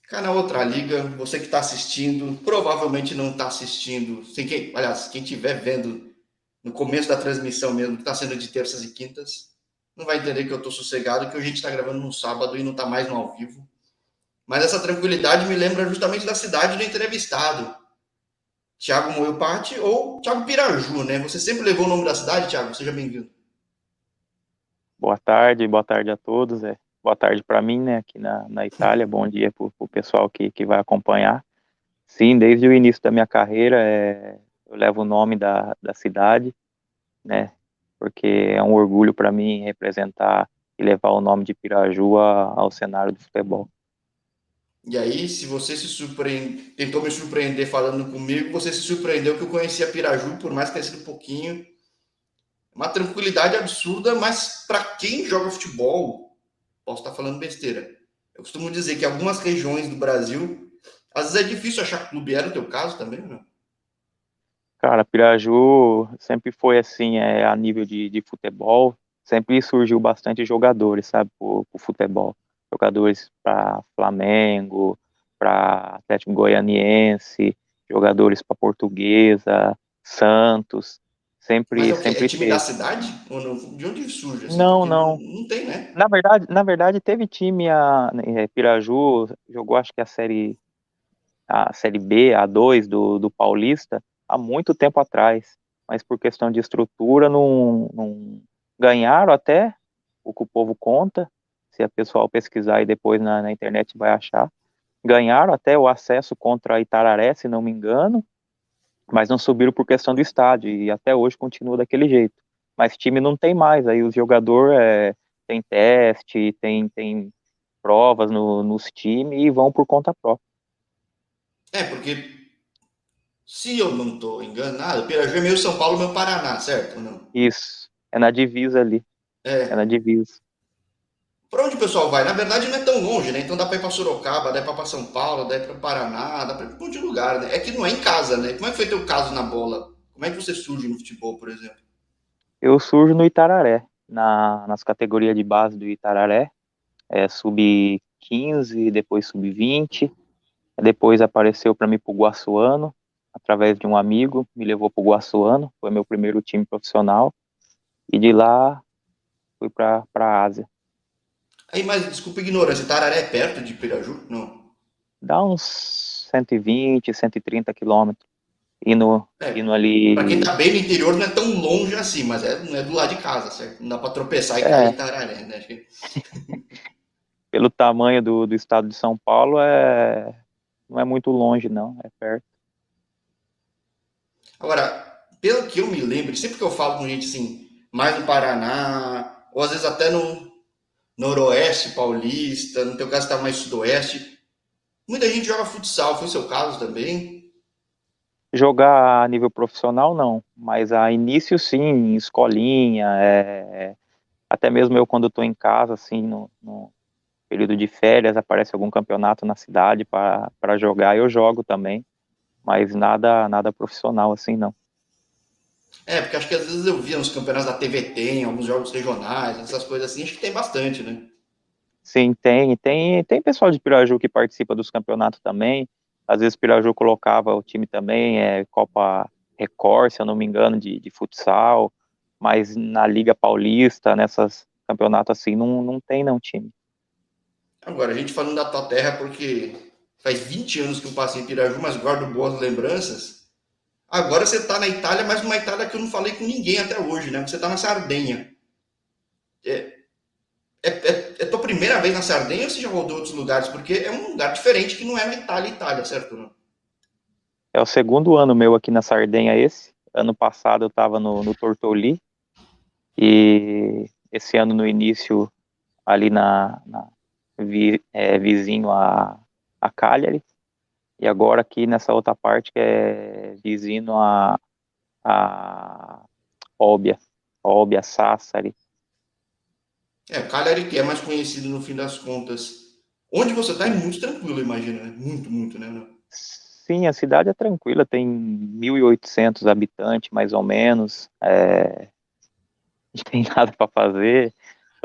Canal Outra Liga, você que está assistindo, provavelmente não está assistindo. Aliás, quem estiver vendo no começo da transmissão mesmo, que está sendo de terças e quintas, não vai entender que eu estou sossegado, que a gente está gravando no sábado e não está mais no ao vivo. Mas essa tranquilidade me lembra justamente da cidade do entrevistado, Thiago Moiopati ou Thiago Piraju, né? Você sempre levou o nome da cidade, Thiago? Seja bem-vindo. Boa tarde a todos. Boa tarde para mim, né, aqui na Itália. Bom dia para o pessoal que vai acompanhar. Sim, desde o início da minha carreira, eu levo o nome da cidade, né, porque é um orgulho para mim representar e levar o nome de Piraju ao cenário do futebol. E aí, se você tentou me surpreender falando comigo, você se surpreendeu que eu conhecia Piraju, por mais que tenha sido pouquinho. Uma tranquilidade absurda, mas para quem joga futebol, posso estar falando besteira. Eu costumo dizer que algumas regiões do Brasil, às vezes é difícil achar clube. Era o teu caso também, não? Cara, Piraju sempre foi assim, a nível de futebol, sempre surgiu bastante jogadores, sabe, pro futebol. Jogadores para Flamengo, para Atlético Goianiense, jogadores para Portuguesa, Santos, Mas é sempre, o quê? É sempre time da teve. cidade? Ou não? De onde surge assim? Não, Porque não, não. não tem, né? Na verdade teve time, Piraju jogou acho que a série B, a 2 do Paulista, há muito tempo atrás, mas por questão de estrutura não ganharam até, o que o povo conta, se a pessoal pesquisar e depois na internet vai achar, ganharam até o acesso contra a Itararé, se não me engano, mas não subiram por questão do estádio, e até hoje continua daquele jeito. Mas time não tem mais, aí os jogadores tem teste, tem provas nos times e vão por conta própria. É, porque se eu não estou enganado, Piraju é meio São Paulo, meu Paraná, certo? Ou não? Isso, é na divisa ali, é na É. divisa. Para onde o pessoal vai? Na verdade, não é tão longe, né? Então dá para ir para Sorocaba, dá para ir para São Paulo, dá para ir para Paraná, dá para ir para um monte de lugar, né? É que não é em casa, né? Como é que foi teu caso na bola? Como é que você surge no futebol, por exemplo? Eu surjo no Itararé, nas categorias de base do Itararé, sub-15, depois sub-20, depois apareceu para mim pro Guaçuano, através de um amigo, me levou pro Guaçuano, foi meu primeiro time profissional, e de lá fui para Ásia. Aí, mas desculpa a ignorância, Tararé é perto de Piraju? Não. Dá uns 120, 130 quilômetros, indo, É. indo Para quem tá ali, bem no interior não é tão longe assim, mas não é do lado de casa, certo? Não dá para tropeçar e cair em é, Tararé, né? pelo tamanho do estado de São Paulo, não é muito longe, não, é perto. Agora, pelo que eu me lembro, sempre que eu falo com gente assim, mais no Paraná, ou às vezes até no noroeste paulista, no teu caso tá mais sudoeste, muita gente joga futsal, foi o seu caso também? Jogar a nível profissional, não, mas a início, sim, em escolinha, até mesmo eu quando estou em casa, assim, no período de férias, aparece algum campeonato na cidade para jogar, eu jogo também, mas nada profissional, assim, não. É, porque acho que às vezes eu via nos campeonatos da TV tem, alguns jogos regionais, essas coisas assim, acho que tem bastante, né? Sim, tem pessoal de Piraju que participa dos campeonatos também, às vezes Piraju colocava o time também, Copa Record, se eu não me engano, de futsal, mas na Liga Paulista, nessas campeonatos assim, não tem não time. Agora, a gente falando da tua terra, porque faz 20 anos que eu passei em Piraju, mas guardo boas lembranças. Agora você tá na Itália, mas numa Itália que eu não falei com ninguém até hoje, né? Você tá na Sardenha. É, é tua primeira vez na Sardenha ou você já rodou outros lugares? Porque é um lugar diferente que não é na Itália, Itália, certo? Não? É o segundo ano meu aqui na Sardenha esse. Ano passado eu estava no Tortoli e esse ano no início ali vizinho a Cagliari e agora aqui nessa outra parte que é vizinho a Olbia, Olbia, Sassari. É, o Cagliari que é mais conhecido no fim das contas. Onde você tá é muito tranquilo, imagina, né? Muito, muito, né? Não? Sim, a cidade é tranquila, tem 1.800 habitantes mais ou menos, não tem nada para fazer.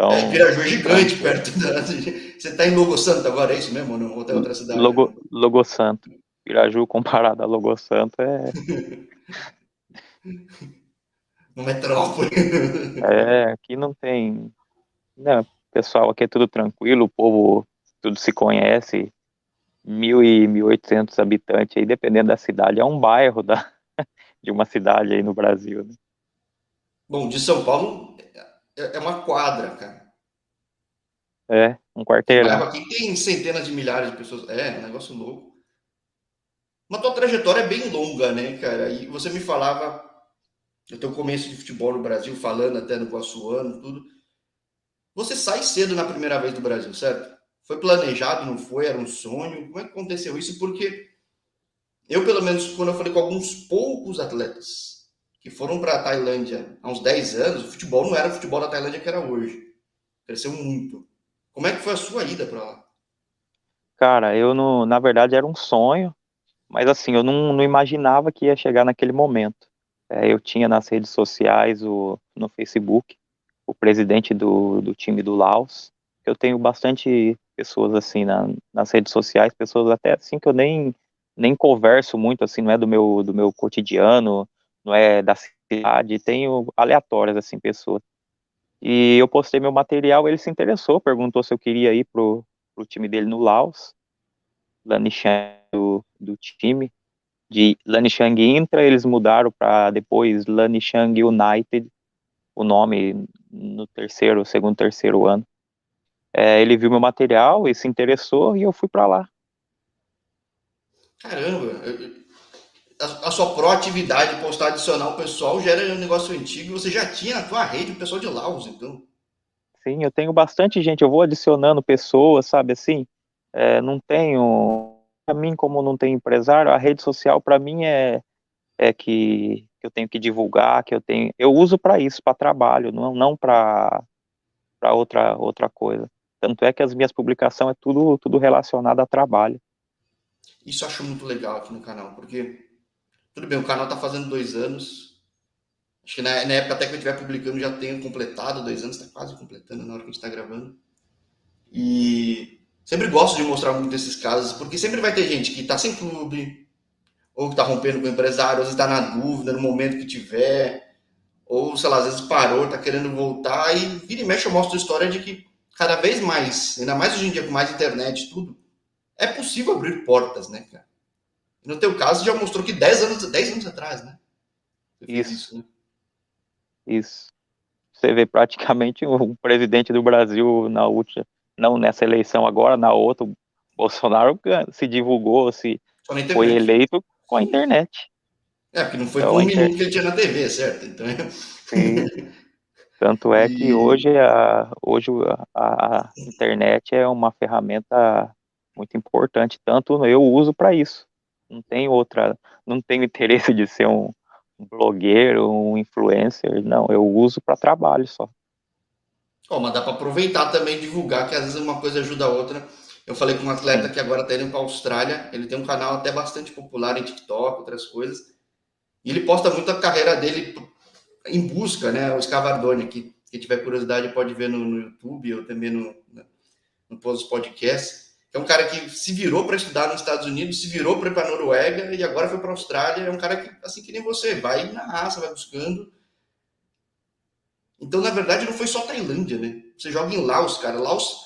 Então, Piraju é gigante tranquilo. perto da. Você está em Logo Santa agora, é isso mesmo? Ou não? Ou tem outra cidade agora? Logo Santo. Piraju comparado a Logo Santo No metrópole. aqui não tem, né, pessoal, aqui é tudo tranquilo, o povo tudo se conhece, 1.000 e 1.800 habitantes aí, dependendo da cidade, é um bairro de uma cidade aí no Brasil, né? Bom, de São Paulo é uma quadra, cara. É, um Tem bairro quarteirão. aqui que tem centenas de milhares de pessoas. É, um negócio louco. Mas tua trajetória é bem longa, né, cara? E você me falava do teu começo de futebol no Brasil, falando até no Guaçuano, tudo. Você sai cedo na primeira vez do Brasil, certo? Foi planejado, não foi? Era um sonho? Como é que aconteceu isso? Porque eu, pelo menos, quando eu falei com alguns poucos atletas que foram para a Tailândia há uns 10 anos, o futebol não era o futebol da Tailândia que era hoje. Cresceu muito. Como é que foi a sua ida para lá? Cara, eu não, na verdade era um sonho, mas assim, eu não imaginava que ia chegar naquele momento. Eu tinha nas redes sociais, no Facebook, o presidente do time do Laos. Eu tenho bastante pessoas assim nas redes sociais, pessoas até assim que eu nem converso muito, assim, não é do meu cotidiano, não é da cidade, tenho aleatórias, assim, pessoas. E eu postei meu material, ele se interessou, perguntou se eu queria ir pro time dele no Laos, Lanishan do time. De Lanishan Intra, eles mudaram para depois Lanishan United, o nome no segundo, terceiro ano. Ele viu meu material e se interessou e eu fui para lá. Caramba, a sua proatividade, postar, adicionar o pessoal já era um negócio antigo e você já tinha na tua rede o pessoal de Laos, então. Sim, eu tenho bastante gente, eu vou adicionando pessoas, sabe assim? Não tenho, para mim, como não tenho empresário, a rede social para mim é que eu tenho que divulgar, eu uso para isso, para trabalho, não para outra coisa. Tanto é que as minhas publicações é tudo relacionado a trabalho. Isso eu acho muito legal aqui no canal, porque, tudo bem, o canal tá fazendo 2 anos. Acho que na época até que eu estiver publicando já tenho completado 2 anos, tá quase completando na hora que a gente tá gravando. E sempre gosto de mostrar muito esses casos, porque sempre vai ter gente que tá sem clube, ou que tá rompendo com o empresário, ou às vezes tá na dúvida no momento que tiver, ou sei lá, às vezes parou, tá querendo voltar, e vira e mexe eu mostro a história de que cada vez mais, ainda mais hoje em dia com mais internet e tudo, é possível abrir portas, né, cara? E no teu caso já mostrou que 10 anos atrás, né? Você fez Isso, isso, né? isso. Você vê praticamente o presidente do Brasil na última, não nessa eleição agora, na outra, o Bolsonaro se divulgou, se Só na foi internet. eleito com a internet. É, porque não foi com Então, um minuto que ele tinha na TV, certo? Então, sim, tanto é que e, hoje a internet é uma ferramenta muito importante, tanto eu uso para isso. Não tenho outra, não tenho interesse de ser um blogueiro, um influencer, não, eu uso para trabalho só. ó, mas dá para aproveitar também e divulgar, que às vezes uma coisa ajuda a outra. Eu falei com um atleta Sim, que agora está indo para a Austrália, ele tem um canal até bastante popular em TikTok, outras coisas, e ele posta muito a carreira dele em busca, né? O Scavardone aqui. Quem tiver curiosidade pode ver no YouTube ou também no podcast. É um cara que se virou para estudar nos Estados Unidos, se virou para ir para a Noruega e agora foi para a Austrália. É um cara que, assim que nem você, vai na raça, vai buscando. Então, na verdade, não foi só Tailândia, né? Você joga em Laos, cara. Laos,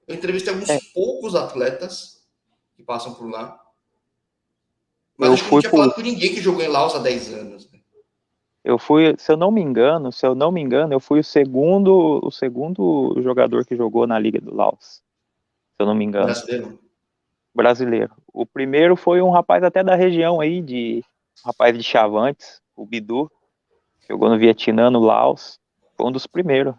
eu entrevistei alguns é, poucos atletas que passam por lá, mas eu acho que não fui tinha por, falado com ninguém que jogou em Laos há 10 anos. Né? eu fui, se eu não me engano, eu fui o segundo jogador que jogou na Liga do Laos, se eu não me engano, Brasileiro. brasileiro. O primeiro foi um rapaz até da região aí um rapaz de Chavantes, o Bidu, jogou no Vietnã, no Laos, foi um dos primeiros.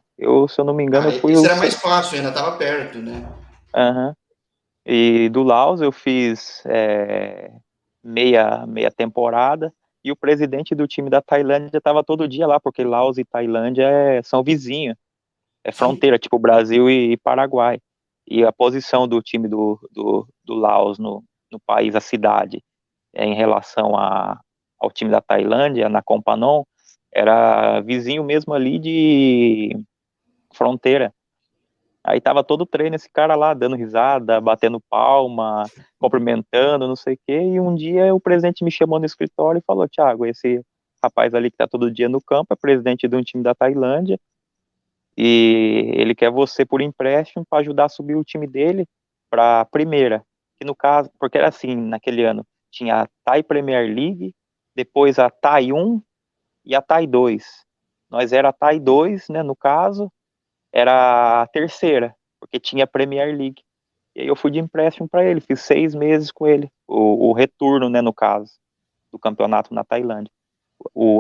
Se eu não me engano, Ah, eu fui esse o era mais fácil, ainda estava perto, né? Aham. E do Laos eu fiz meia temporada e o presidente do time da Tailândia estava todo dia lá, porque Laos e Tailândia são vizinhos, é Sim. fronteira, tipo Brasil e Paraguai. E a posição do time do Laos no país, a cidade, em relação ao time da Tailândia, na Kompanon, era vizinho mesmo ali de fronteira. Aí tava todo o treino esse cara lá, dando risada, batendo palma, cumprimentando, não sei o quê. E um dia o presidente me chamou no escritório e falou: Thiago, esse rapaz ali que tá todo dia no campo é presidente de um time da Tailândia e ele quer você por empréstimo para ajudar a subir o time dele para primeira. Que no caso, porque era assim, naquele ano, tinha a Thai Premier League, depois a Thai 1 e a Thai 2. Nós era a Thai 2, né, no caso, era a terceira, porque tinha a Premier League. E aí eu fui de empréstimo para ele, fiz 6 meses com ele, o retorno, né, no caso, do campeonato na Tailândia.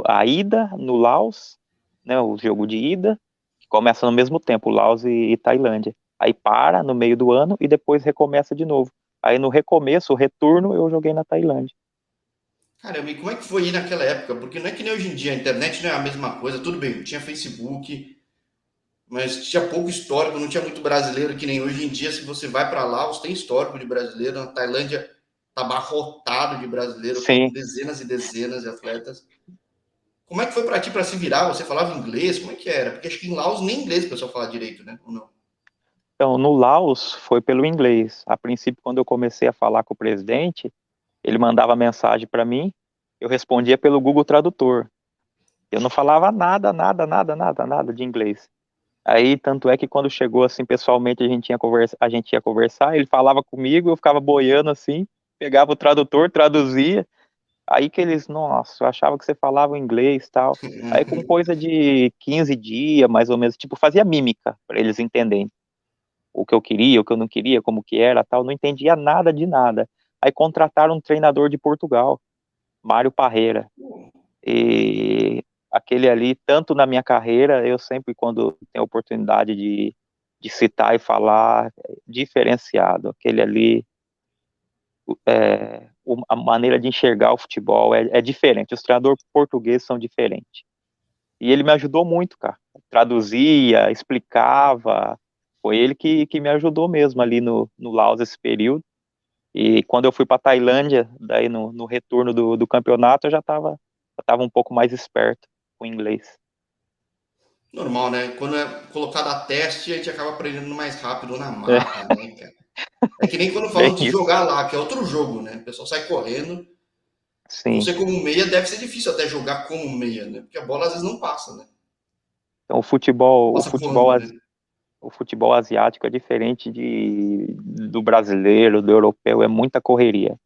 A ida no Laos, né, o jogo de ida, que começa no mesmo tempo, Laos e Tailândia. Aí para no meio do ano e depois recomeça de novo. Aí no recomeço, o retorno, eu joguei na Tailândia. Caramba, e como é que foi ir naquela época? Porque não é que nem hoje em dia, a internet não é a mesma coisa, tudo bem, tinha Facebook, mas tinha pouco histórico, não tinha muito brasileiro que nem hoje em dia. Se você vai para lá, você tem histórico de brasileiro. Na Tailândia tá abarrotado de brasileiro, com Sim. dezenas e dezenas de atletas. Como é que foi para ti para se virar? Você falava inglês? Como é que era? Porque acho que em Laos nem inglês o pessoal fala direito, né? Ou não? Então, no Laos foi pelo inglês. A princípio, quando eu comecei a falar com o presidente, ele mandava mensagem para mim, eu respondia pelo Google Tradutor. Eu não falava nada, nada, nada, nada, nada de inglês. Aí, tanto é que quando chegou assim pessoalmente, a gente ia conversar, ele falava comigo, eu ficava boiando assim, pegava o tradutor, traduzia. Aí que eles, nossa, eu achava que você falava inglês e tal. Aí com coisa de 15 dias, mais ou menos, tipo, fazia mímica para eles entenderem o que eu queria, o que eu não queria, como que era, tal, não entendia nada de nada. Aí contrataram um treinador de Portugal, Mário Parreira. E aquele ali, tanto na minha carreira, eu sempre, quando tenho oportunidade de citar e falar, diferenciado. Aquele ali, a maneira de enxergar o futebol é diferente. Os treinadores portugueses são diferentes. E ele me ajudou muito, cara. Traduzia, explicava. Foi ele que me ajudou mesmo ali no Laos esse período. E quando eu fui para Tailândia, daí no retorno do campeonato, eu já tava um pouco mais esperto com o inglês. Normal, né? Quando é colocado a teste, a gente acaba aprendendo mais rápido na É, marra, né, cara? É que nem quando bem falam de isso. jogar lá, que é outro jogo, né? O pessoal sai correndo. Sim. Você como meia deve ser difícil até jogar como meia, né? Porque a bola às vezes não passa, né? Então, o Passa futebol, voando, né? o futebol asiático é diferente do brasileiro, do europeu, é muita correria.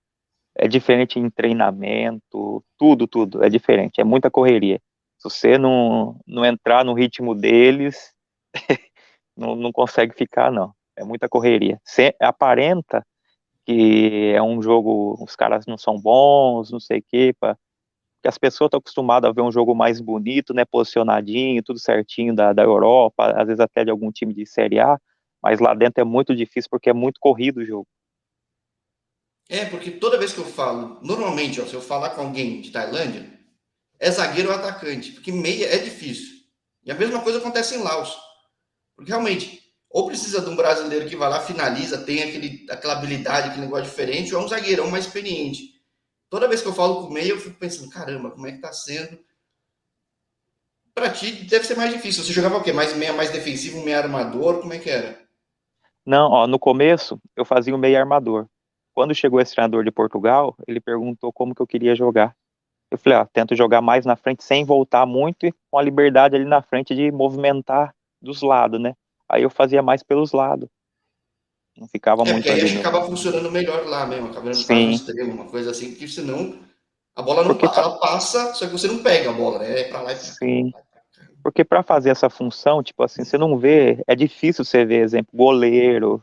É diferente em treinamento, tudo, tudo é diferente, é muita correria. Se você não entrar no ritmo deles, não consegue ficar, não. É muita correria. Aparenta que é um jogo, os caras não são bons, não sei o quê, porque as pessoas estão acostumadas a ver um jogo mais bonito, né, posicionadinho, tudo certinho da Europa, às vezes até de algum time de Série A, mas lá dentro é muito difícil porque é muito corrido o jogo. É, porque toda vez que eu falo, normalmente, ó, se eu falar com alguém de Tailândia, é zagueiro ou atacante, porque meia é difícil. E a mesma coisa acontece em Laos. Porque realmente, ou precisa de um brasileiro que vai lá, finaliza, tem aquela habilidade, aquele negócio diferente, ou é um zagueirão mais experiente. Toda vez que eu falo com meia, eu fico pensando, caramba, como é que tá sendo? Pra ti deve ser mais difícil. Você jogava o quê? Mais meia, mais defensivo, meia armador? Como é que era? Não, ó, no começo eu fazia o meio armador. Quando chegou esse treinador de Portugal, ele perguntou como que eu queria jogar. Eu falei, ó, tento jogar mais na frente sem voltar muito e com a liberdade ali na frente de movimentar dos lados, né? Aí eu fazia mais pelos lados, não ficava É, porque muito aí ali acho que no. acaba funcionando melhor lá mesmo, acabando quase um Sim, extremo, uma coisa assim, porque senão a bola não porque ela passa, só que você não pega a bola, né? É pra lá e pra cá, sim, pra lá e pra cá. porque para fazer essa função, tipo assim, você não vê, é difícil você ver, exemplo, goleiro,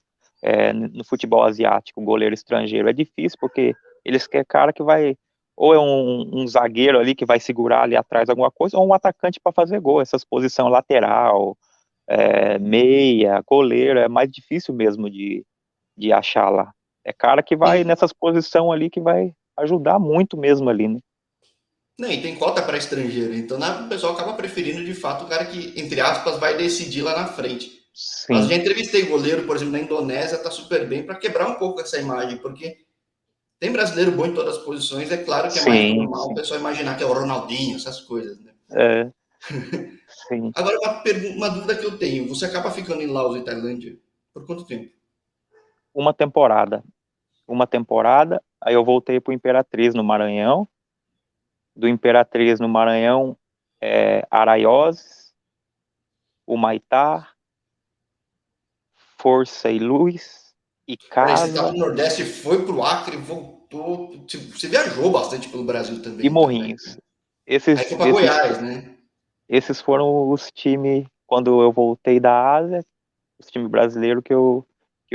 no futebol asiático, goleiro estrangeiro, é difícil porque eles querem cara que vai, ou é um zagueiro ali que vai segurar ali atrás alguma coisa, ou um atacante para fazer gol, essas posições lateral, meia, goleiro, é mais difícil mesmo de achar lá. É cara que vai Tem, nessas posições ali que vai ajudar muito mesmo ali, né? né, e tem cota para estrangeiro, então o pessoal acaba preferindo de fato o cara que, entre aspas, vai decidir lá na frente. Mas Sim, já entrevistei goleiro, por exemplo, na Indonésia, tá super bem para quebrar um pouco essa imagem, porque tem brasileiro bom em todas as posições, é claro que é mais sim, normal o sim. pessoal imaginar que é o Ronaldinho, essas coisas, né? É, sim. Agora, uma dúvida que eu tenho: você acaba ficando em Laos e Tailândia? Por quanto tempo? Uma temporada. Uma temporada, aí eu voltei pro Imperatriz no Maranhão. Do Imperatriz no Maranhão, Araioses, Humaitá, Força e Luz, Peraí, você estava Icasa no Nordeste, foi para o Acre, voltou. Tipo, você viajou bastante pelo Brasil e também, então, né? Morrinhos. Aí Esses, foi para esses, Goiás, né? esses foram os times, quando eu voltei da Ásia, os times brasileiros que eu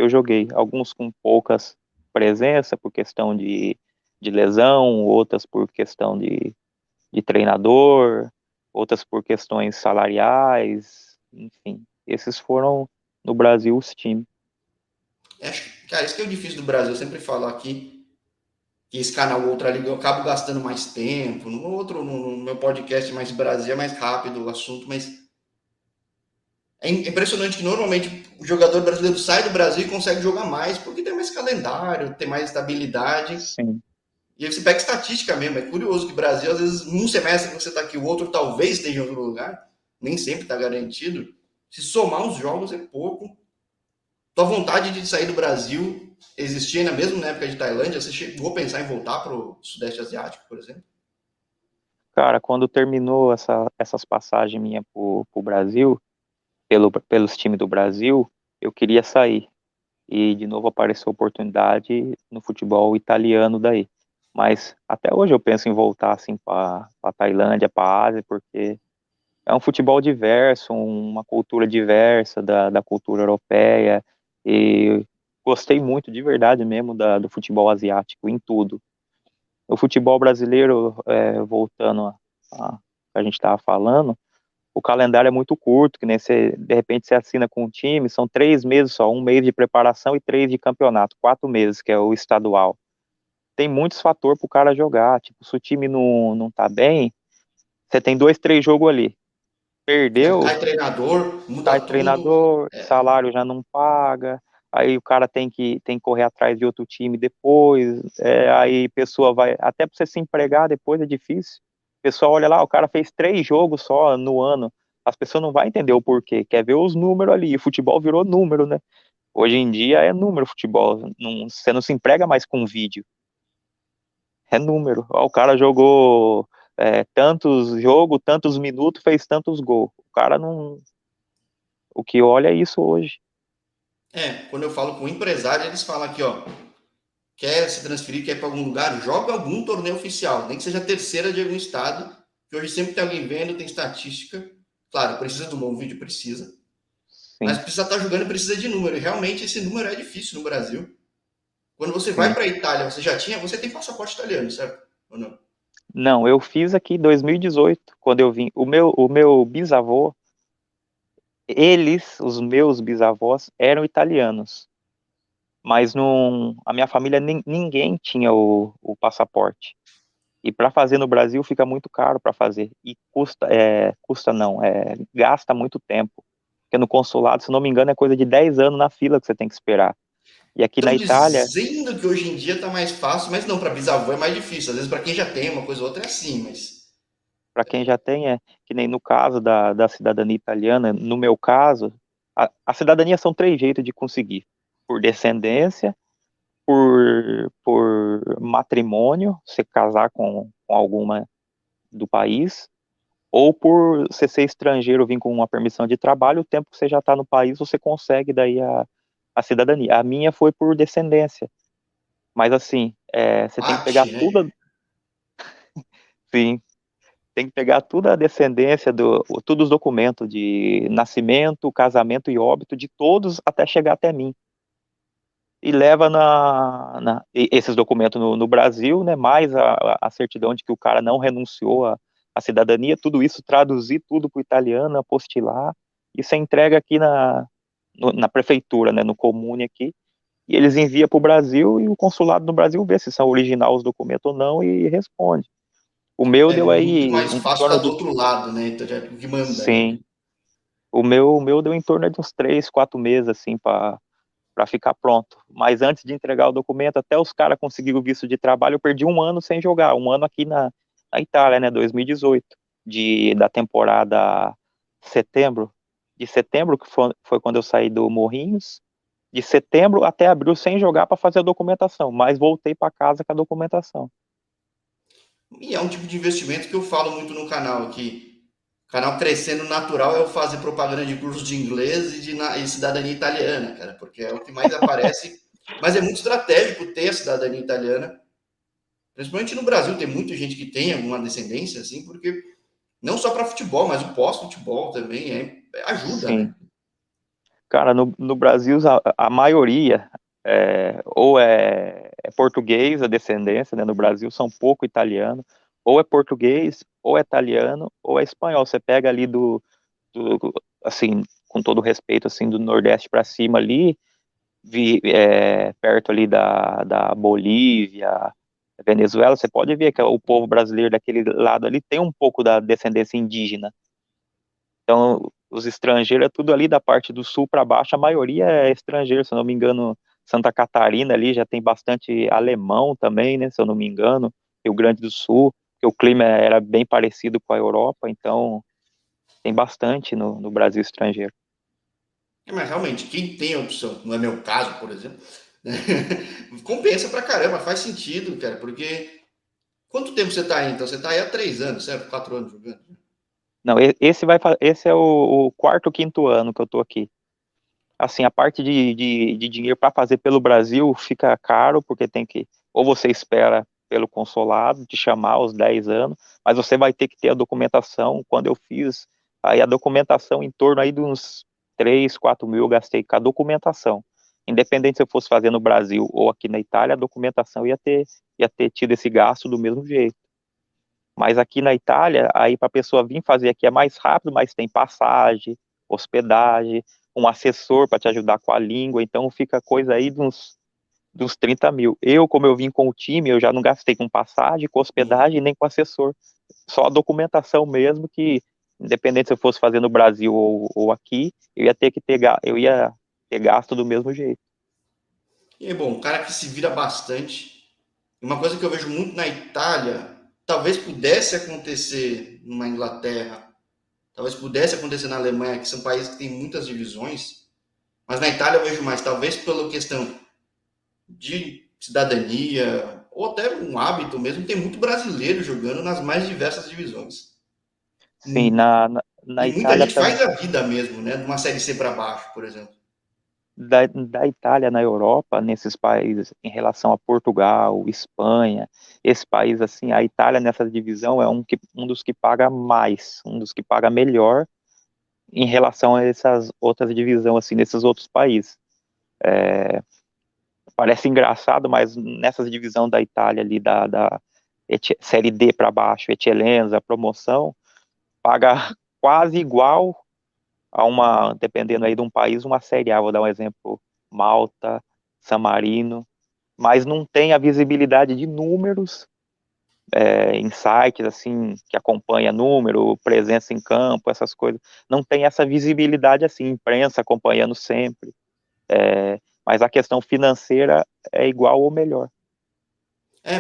joguei. Alguns com poucas presença por questão de lesão, outras por questão de treinador, outras por questões salariais, enfim. Esses foram, no Brasil, os times. Cara, isso que é o difícil do Brasil. Eu sempre falo aqui que esse canal outro ali eu acabo gastando mais tempo. No outro, no meu podcast mais Brasil, é mais rápido o assunto, mas é impressionante que normalmente o jogador brasileiro sai do Brasil e consegue jogar mais, porque tem mais calendário, tem mais estabilidade. Sim. E aí você pega estatística mesmo. É curioso que o Brasil, às vezes, um semestre que você está aqui, o outro talvez esteja em outro lugar, nem sempre está garantido. Se somar os jogos é pouco. Tua vontade de sair do Brasil existia ainda mesmo na época de Tailândia? Você chegou a pensar em voltar para o Sudeste Asiático, por exemplo? Cara, quando terminou essas passagens minhas pro Brasil, pelos times do Brasil, eu queria sair. E de novo apareceu a oportunidade no futebol italiano daí. Mas até hoje eu penso em voltar assim para Tailândia, para Ásia, porque é um futebol diverso, uma cultura diversa da cultura europeia. E gostei muito, de verdade mesmo, do futebol asiático, em tudo. O futebol brasileiro, voltando a gente estava falando, o calendário é muito curto, que nem você, de repente você assina com um time, são 3 meses só, um mês de preparação e 3 de campeonato, 4 meses, que é o estadual. Tem muitos fatores para o cara jogar, tipo, se o time não tá bem, você tem 2, 3 jogos ali. É, Perdeu, cai treinador, sai muda tudo. treinador, salário já não paga, aí o cara tem que correr atrás de outro time depois, aí pessoa vai, até para você se empregar depois é difícil. O pessoal olha lá, o cara fez 3 jogos só no ano, as pessoas não vão entender o porquê, quer ver os números ali, o futebol virou número, né? Hoje em dia é número futebol, você não se emprega mais com vídeo, é número. Ó, o cara jogou tantos jogos, tantos minutos, fez tantos gols. O cara não. O que olha é isso hoje. Quando eu falo com um empresário, eles falam aqui, ó, quer se transferir, quer ir para algum lugar, joga algum torneio oficial, nem que seja a terceira de algum estado, que hoje sempre tem alguém vendo, tem estatística. Claro, precisa de um bom vídeo, precisa. Mas Sim, precisa estar jogando, precisa de número. E realmente esse número é difícil no Brasil. Quando você vai sim. para a Itália, você tem passaporte italiano, certo? Ou não? Não, eu fiz aqui em 2018, quando eu vim. O meu bisavô, os meus bisavós, eram italianos, mas não, a minha família, ninguém tinha o passaporte. E para fazer no Brasil fica muito caro para fazer. E custa não, gasta muito tempo. Porque no consulado, se não me engano, é coisa de 10 anos na fila que você tem que esperar. E aqui na Estão Itália, dizendo que hoje em dia está mais fácil, mas não, para bisavô é mais difícil. Às vezes para quem já tem uma coisa ou outra é assim, mas para quem já tem, que nem no caso da cidadania italiana, no meu caso, a cidadania são 3 jeitos de conseguir: por descendência, por matrimônio, você casar com alguma do país, ou por você ser estrangeiro, vir com uma permissão de trabalho, o tempo que você já está no país, você consegue daí a cidadania. A minha foi por descendência, mas assim, você tem que pegar bate, né? tudo, sim, tem que pegar toda a descendência, todos os documentos de nascimento, casamento e óbito de todos até chegar até mim. E leva esses documentos no Brasil, né, mais a certidão de que o cara não renunciou à cidadania, tudo isso, traduzir tudo para o italiano, apostilar, e você entrega aqui na prefeitura, né, no comune aqui, e eles enviam para o Brasil, e o consulado no Brasil vê se são original os documentos ou não, e responde. O meu É deu muito aí mais em fácil torno estar do de, outro lado, né? Então já é o que manda aí, né? sim, o meu deu em torno de uns 3, 4 meses, assim, para ficar pronto. Mas antes de entregar o documento, até os caras conseguiram o visto de trabalho, eu perdi um ano sem jogar, um ano aqui na Itália, né, 2018, da temporada setembro, de setembro, que foi quando eu saí do Morrinhos, de setembro até abril sem jogar para fazer a documentação, mas voltei para casa com a documentação. E é um tipo de investimento que eu falo muito no canal, que o canal crescendo natural é eu fazer propaganda de cursos de inglês e cidadania italiana, cara, porque é o que mais aparece. Mas é muito estratégico ter a cidadania italiana, principalmente no Brasil, tem muita gente que tem alguma descendência, assim, porque não só para futebol, mas o pós-futebol também ajuda, Sim. né? Cara, no Brasil, a maioria ou é português, a descendência, né? No Brasil são pouco italiano, ou é português, ou é italiano, ou é espanhol. Você pega ali assim, com todo respeito, assim, do Nordeste para cima ali, perto ali da Bolívia, Venezuela, você pode ver que o povo brasileiro daquele lado ali tem um pouco da descendência indígena. Então, os estrangeiros é tudo ali da parte do sul para baixo, a maioria é estrangeiro, se eu não me engano, Santa Catarina ali já tem bastante alemão também, né, se eu não me engano, Rio Grande do Sul, que o clima era bem parecido com a Europa, então tem bastante no Brasil estrangeiro. Mas realmente, quem tem a opção, não é meu caso, por exemplo, né? Compensa pra caramba, faz sentido, cara, porque quanto tempo você tá aí? Então, você tá aí há 3 anos, certo? 4 anos jogando. Não, esse é o quarto, quinto ano que eu tô aqui. Assim, a parte de dinheiro para fazer pelo Brasil fica caro, porque tem que, ou você espera pelo consulado te chamar aos 10 anos, mas você vai ter que ter a documentação. Quando eu fiz, aí a documentação em torno aí de uns 3, 4 mil eu gastei com a documentação. Independente se eu fosse fazer no Brasil ou aqui na Itália, a documentação ia ter tido esse gasto do mesmo jeito. Mas aqui na Itália, aí para a pessoa vir fazer aqui é mais rápido, mas tem passagem, hospedagem, um assessor para te ajudar com a língua, então fica coisa aí de uns 30 mil. Como eu vim com o time, eu já não gastei com passagem, com Sim. hospedagem, nem com assessor. Só a documentação mesmo, que independente se eu fosse fazer no Brasil ou aqui, eu ia ter gasto do mesmo jeito. E é bom, um cara que se vira bastante. Uma coisa que eu vejo muito na Itália, talvez pudesse acontecer numa Inglaterra, talvez pudesse acontecer na Alemanha, que são países que têm muitas divisões, mas na Itália eu vejo mais, talvez pela questão de cidadania, ou até um hábito mesmo, tem muito brasileiro jogando nas mais diversas divisões. Sim, na E muita Itália gente também. faz a vida mesmo, né? De uma série C para baixo, por exemplo. Da Itália na Europa, nesses países, em relação a Portugal, Espanha, esse país assim, a Itália nessa divisão é um dos que paga mais, um dos que paga melhor em relação a essas outras divisões, assim, nesses outros países. Parece engraçado, mas nessa divisão da Itália ali, da Série D para baixo, Eccellenza, promoção, paga quase igual dependendo aí de um país, uma Série A, vou dar um exemplo, Malta, San Marino, mas não tem a visibilidade de números em sites assim que acompanha número, presença em campo, essas coisas. Não tem essa visibilidade assim, imprensa acompanhando sempre. Mas a questão financeira é igual ou melhor.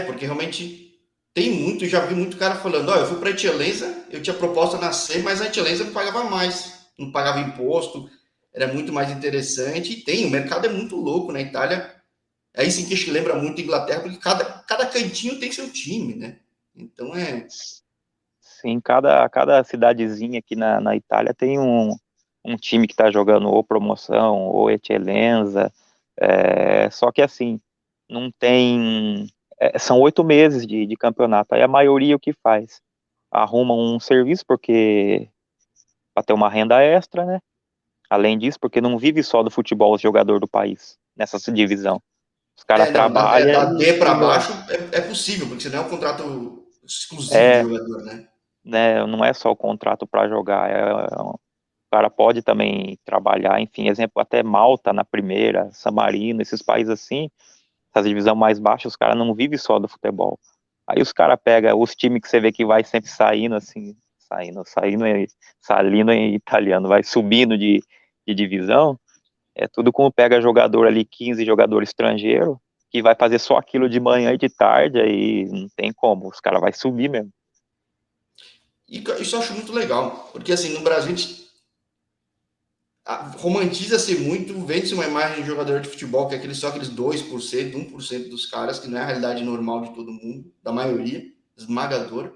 Porque realmente tem muito, já vi muito cara falando, ó, eu fui para a Etieleza, eu tinha proposta na C, mas a Etieleza não pagava mais, não pagava imposto, era muito mais interessante, e tem, o mercado é muito louco na Itália, aí sim que acho que lembra muito a Inglaterra, porque cada cantinho tem seu time, né? Então Sim, cada cidadezinha aqui na Itália tem um time que está jogando ou promoção ou Eccellenza, só que assim, não tem. São 8 meses de campeonato. Aí a maioria o que faz? Arruma um serviço porque para ter uma renda extra, né? Além disso, porque não vive só do futebol o jogador do país nessa divisão. Os caras não, trabalham da D para e jogam. baixo é possível, porque senão é um contrato exclusivo de É, jogador, né? né? Não é só o contrato para jogar. O cara pode também trabalhar, enfim, exemplo, até Malta na primeira, San Marino, esses países assim, essas divisão mais baixa, os caras não vivem só do futebol. Aí os caras pegam os times que você vê que vai sempre saindo, assim, saindo em italiano, vai subindo de divisão, é tudo como pega jogador ali, 15 jogadores estrangeiros, que vai fazer só aquilo de manhã e de tarde, aí não tem como, os caras vai subir mesmo. E isso eu acho muito legal, porque assim, no Brasil romantiza-se muito, vende-se uma imagem de jogador de futebol que é só aqueles 2%, 1% dos caras, que não é a realidade normal de todo mundo, da maioria, esmagador.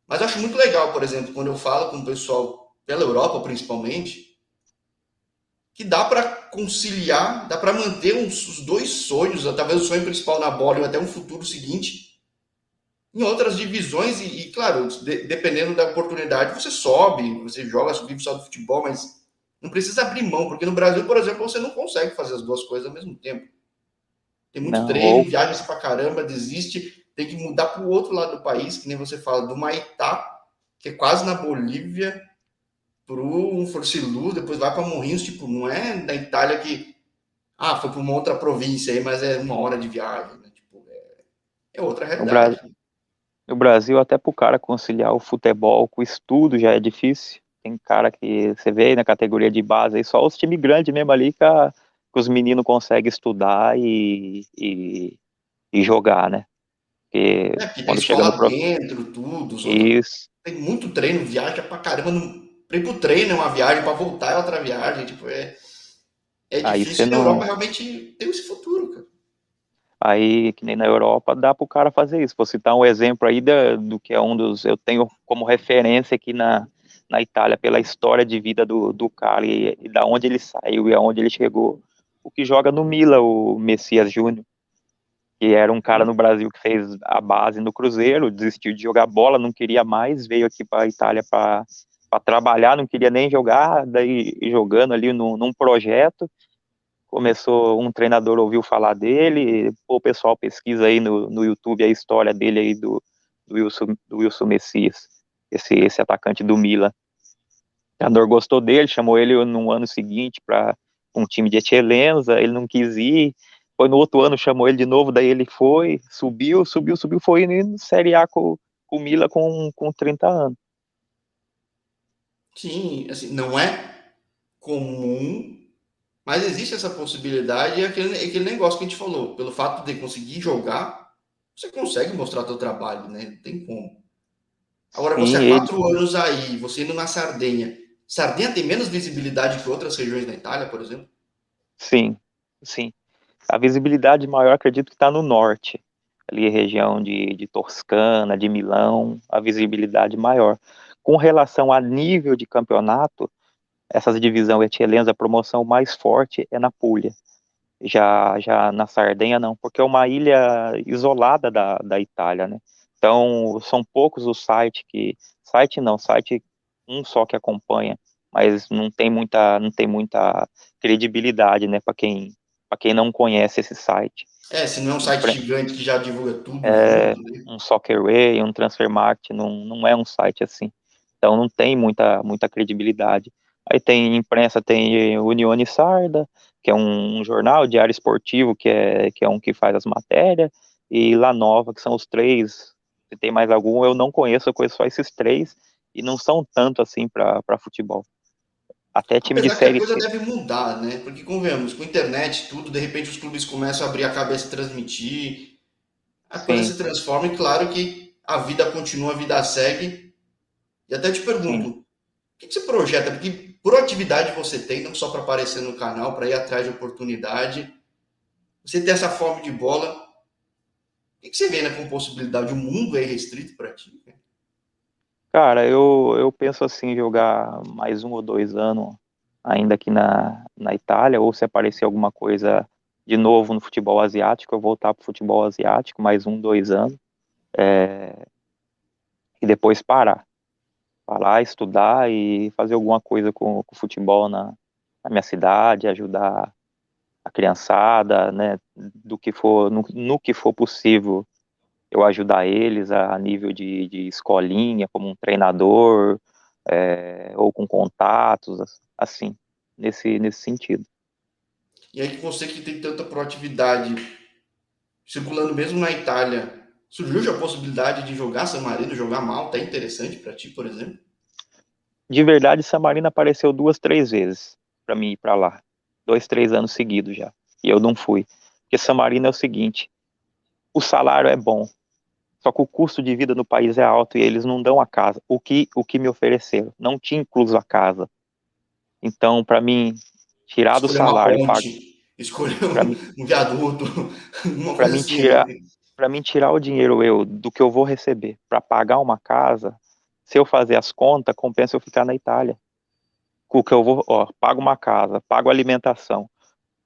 Mas eu acho muito legal, por exemplo, quando eu falo com o pessoal pela Europa, principalmente, que dá para conciliar, dá para manter os dois sonhos, talvez o sonho principal na bola e até um futuro seguinte, em outras divisões, claro, dependendo da oportunidade, você sobe, você joga, vive só do futebol, mas não precisa abrir mão, porque no Brasil, por exemplo, você não consegue fazer as duas coisas ao mesmo tempo. Tem muito Não, treino, ou viaja-se pra caramba, desiste, tem que mudar para o outro lado do país, que nem você fala, do Maitá, que é quase na Bolívia, para um Forcilu, depois vai para Morrinhos, tipo, não é da Itália que, foi para uma outra província aí, mas é 1 hora de viagem, né? Tipo, é outra no, Bra realidade. no Brasil, até para o cara conciliar o futebol com o estudo já é difícil. Tem cara que você vê aí na categoria de base, aí só os times grandes mesmo ali que os meninos conseguem estudar e jogar, né? Porque É, porque tem quando chega no escola pro... dentro, tudo, os outros Isso, tem muito treino, viaja pra caramba. Pra ir pro treino é uma viagem, pra voltar é outra viagem. Tipo, é aí você difícil e na Europa não. realmente tem esse futuro, cara. Aí, que nem na Europa, dá para o cara fazer isso. Vou citar um exemplo aí do que é um dos. Eu tenho como referência aqui na Itália, pela história de vida do cara e da onde ele saiu e aonde ele chegou. O que joga no Milan, o Messias Júnior, que era um cara no Brasil que fez a base no Cruzeiro, desistiu de jogar bola, não queria mais, veio aqui para a Itália para trabalhar, não queria nem jogar, daí jogando ali num projeto. Começou, um treinador ouviu falar dele, o pessoal pesquisa aí no YouTube a história dele aí do Wilson Messias, esse atacante do Milan. O treinador gostou dele, chamou ele no ano seguinte para um time de Eccellenza, ele não quis ir, foi no outro ano, chamou ele de novo, daí ele foi, subiu, foi indo Série A com o Milan com 30 anos. Sim, assim, não é comum, mas existe essa possibilidade. E aquele negócio que a gente falou, pelo fato de conseguir jogar, você consegue mostrar teu trabalho, né? Não tem como. Agora, você Sim, há ele, 4 anos aí, você indo na Sardenha. Sardenha tem menos visibilidade que outras regiões da Itália, por exemplo? sim, sim. A visibilidade maior, acredito que está no norte, ali região de Toscana, de Milão, a visibilidade maior. Com relação a nível de campeonato, essa divisão Eccellenza, a promoção mais forte é na Puglia. Já na Sardenha não, porque é uma ilha isolada da Itália, né? Então, são poucos os sites site não, site um só que acompanha, mas não tem muita credibilidade, né, para quem não conhece esse site. Se não é um site Impre- gigante que já divulga tudo É, junto, né? um Soccerway, um Transfermarkt, não é um site assim. Então não tem muita credibilidade. Aí tem imprensa, tem Unione Sarda, que é um jornal diário esportivo, que é um que faz as matérias, e La Nova, que são os três. Se tem mais algum, eu não conheço, eu conheço só esses três, e não são tanto assim para futebol. Até time de Apesar que a Série coisa C. deve mudar, né? Porque, convenhamos, com internet, tudo, de repente os clubes começam a abrir a cabeça e transmitir, a coisa Sim, se transforma e claro que a vida continua, a vida segue. E até te sim. pergunto, o que você projeta? Porque proatividade você tem, não só para aparecer no canal, para ir atrás de oportunidade. Você tem essa fome de bola. O que você vê, né, como possibilidade? O mundo é restrito para ti? Cara, eu penso assim, jogar mais 1 ou 2 anos ainda aqui na Itália, ou se aparecer alguma coisa de novo no futebol asiático, eu voltar pro futebol asiático, mais 1, 2 anos, e depois parar, estudar e fazer alguma coisa com o futebol na minha cidade, ajudar a criançada, né, do que for, no que for possível, eu ajudar eles a nível de escolinha, como um treinador, ou com contatos, assim, nesse sentido. E aí que você que tem tanta proatividade, circulando mesmo na Itália, surgiu já a possibilidade de jogar San Marino, jogar Malta? É interessante para ti, por exemplo? De verdade, Samarina apareceu 2, 3 vezes para mim ir para lá, 2, 3 anos seguidos já, e eu não fui. Porque Samarina é o seguinte, o salário é bom, só que o custo de vida no país é alto e eles não dão a casa. O que me ofereceram? Não tinha incluso a casa. Então, para mim, tirar do Escolher uma salário, ponte, escolher para mim, um viaduto, uma para coisa mim assim, né? tirar, para mim tirar o dinheiro do que eu vou receber para pagar uma casa, se eu fazer as contas, compensa eu ficar na Itália. Com o que eu vou, ó, pago uma casa, pago alimentação,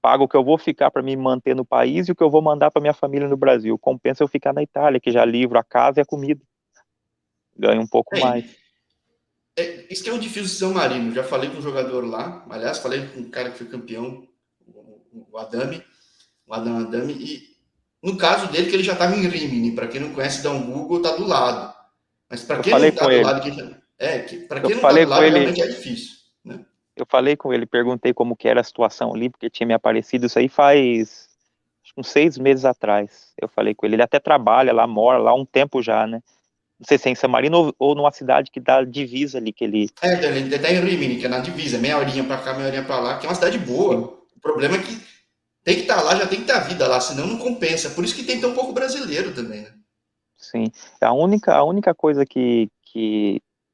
pago o que eu vou ficar para me manter no país e o que eu vou mandar para minha família no Brasil. Compensa eu ficar na Itália, que já livro a casa e a comida. Ganho um pouco mais. Isso que é o difícil de São Marino. Já falei com um jogador lá, aliás, falei com um cara que foi campeão, o Adami, o Adam Adami, e no caso dele, que ele já estava em Rimini, para quem não conhece, dá um Google, tá do lado. Mas para Eu quem não falei está com do ele, lado, para eu quem não está falei do com lado, ele, realmente é difícil, né? eu falei com ele, perguntei como que era a situação ali, porque tinha me aparecido isso aí faz acho que uns 6 meses atrás. Eu falei com ele, ele até trabalha lá, mora lá há um tempo já, né? Não sei se é em San Marino ou numa cidade que dá divisa ali, que ele, Ele está em Rimini, que é na divisa, meia horinha para cá, meia horinha para lá, que é uma cidade sim, boa. O problema é que tem que estar lá, já tem que ter a vida lá, senão não compensa. Por isso que tem tão pouco brasileiro também, né? sim. A única coisa que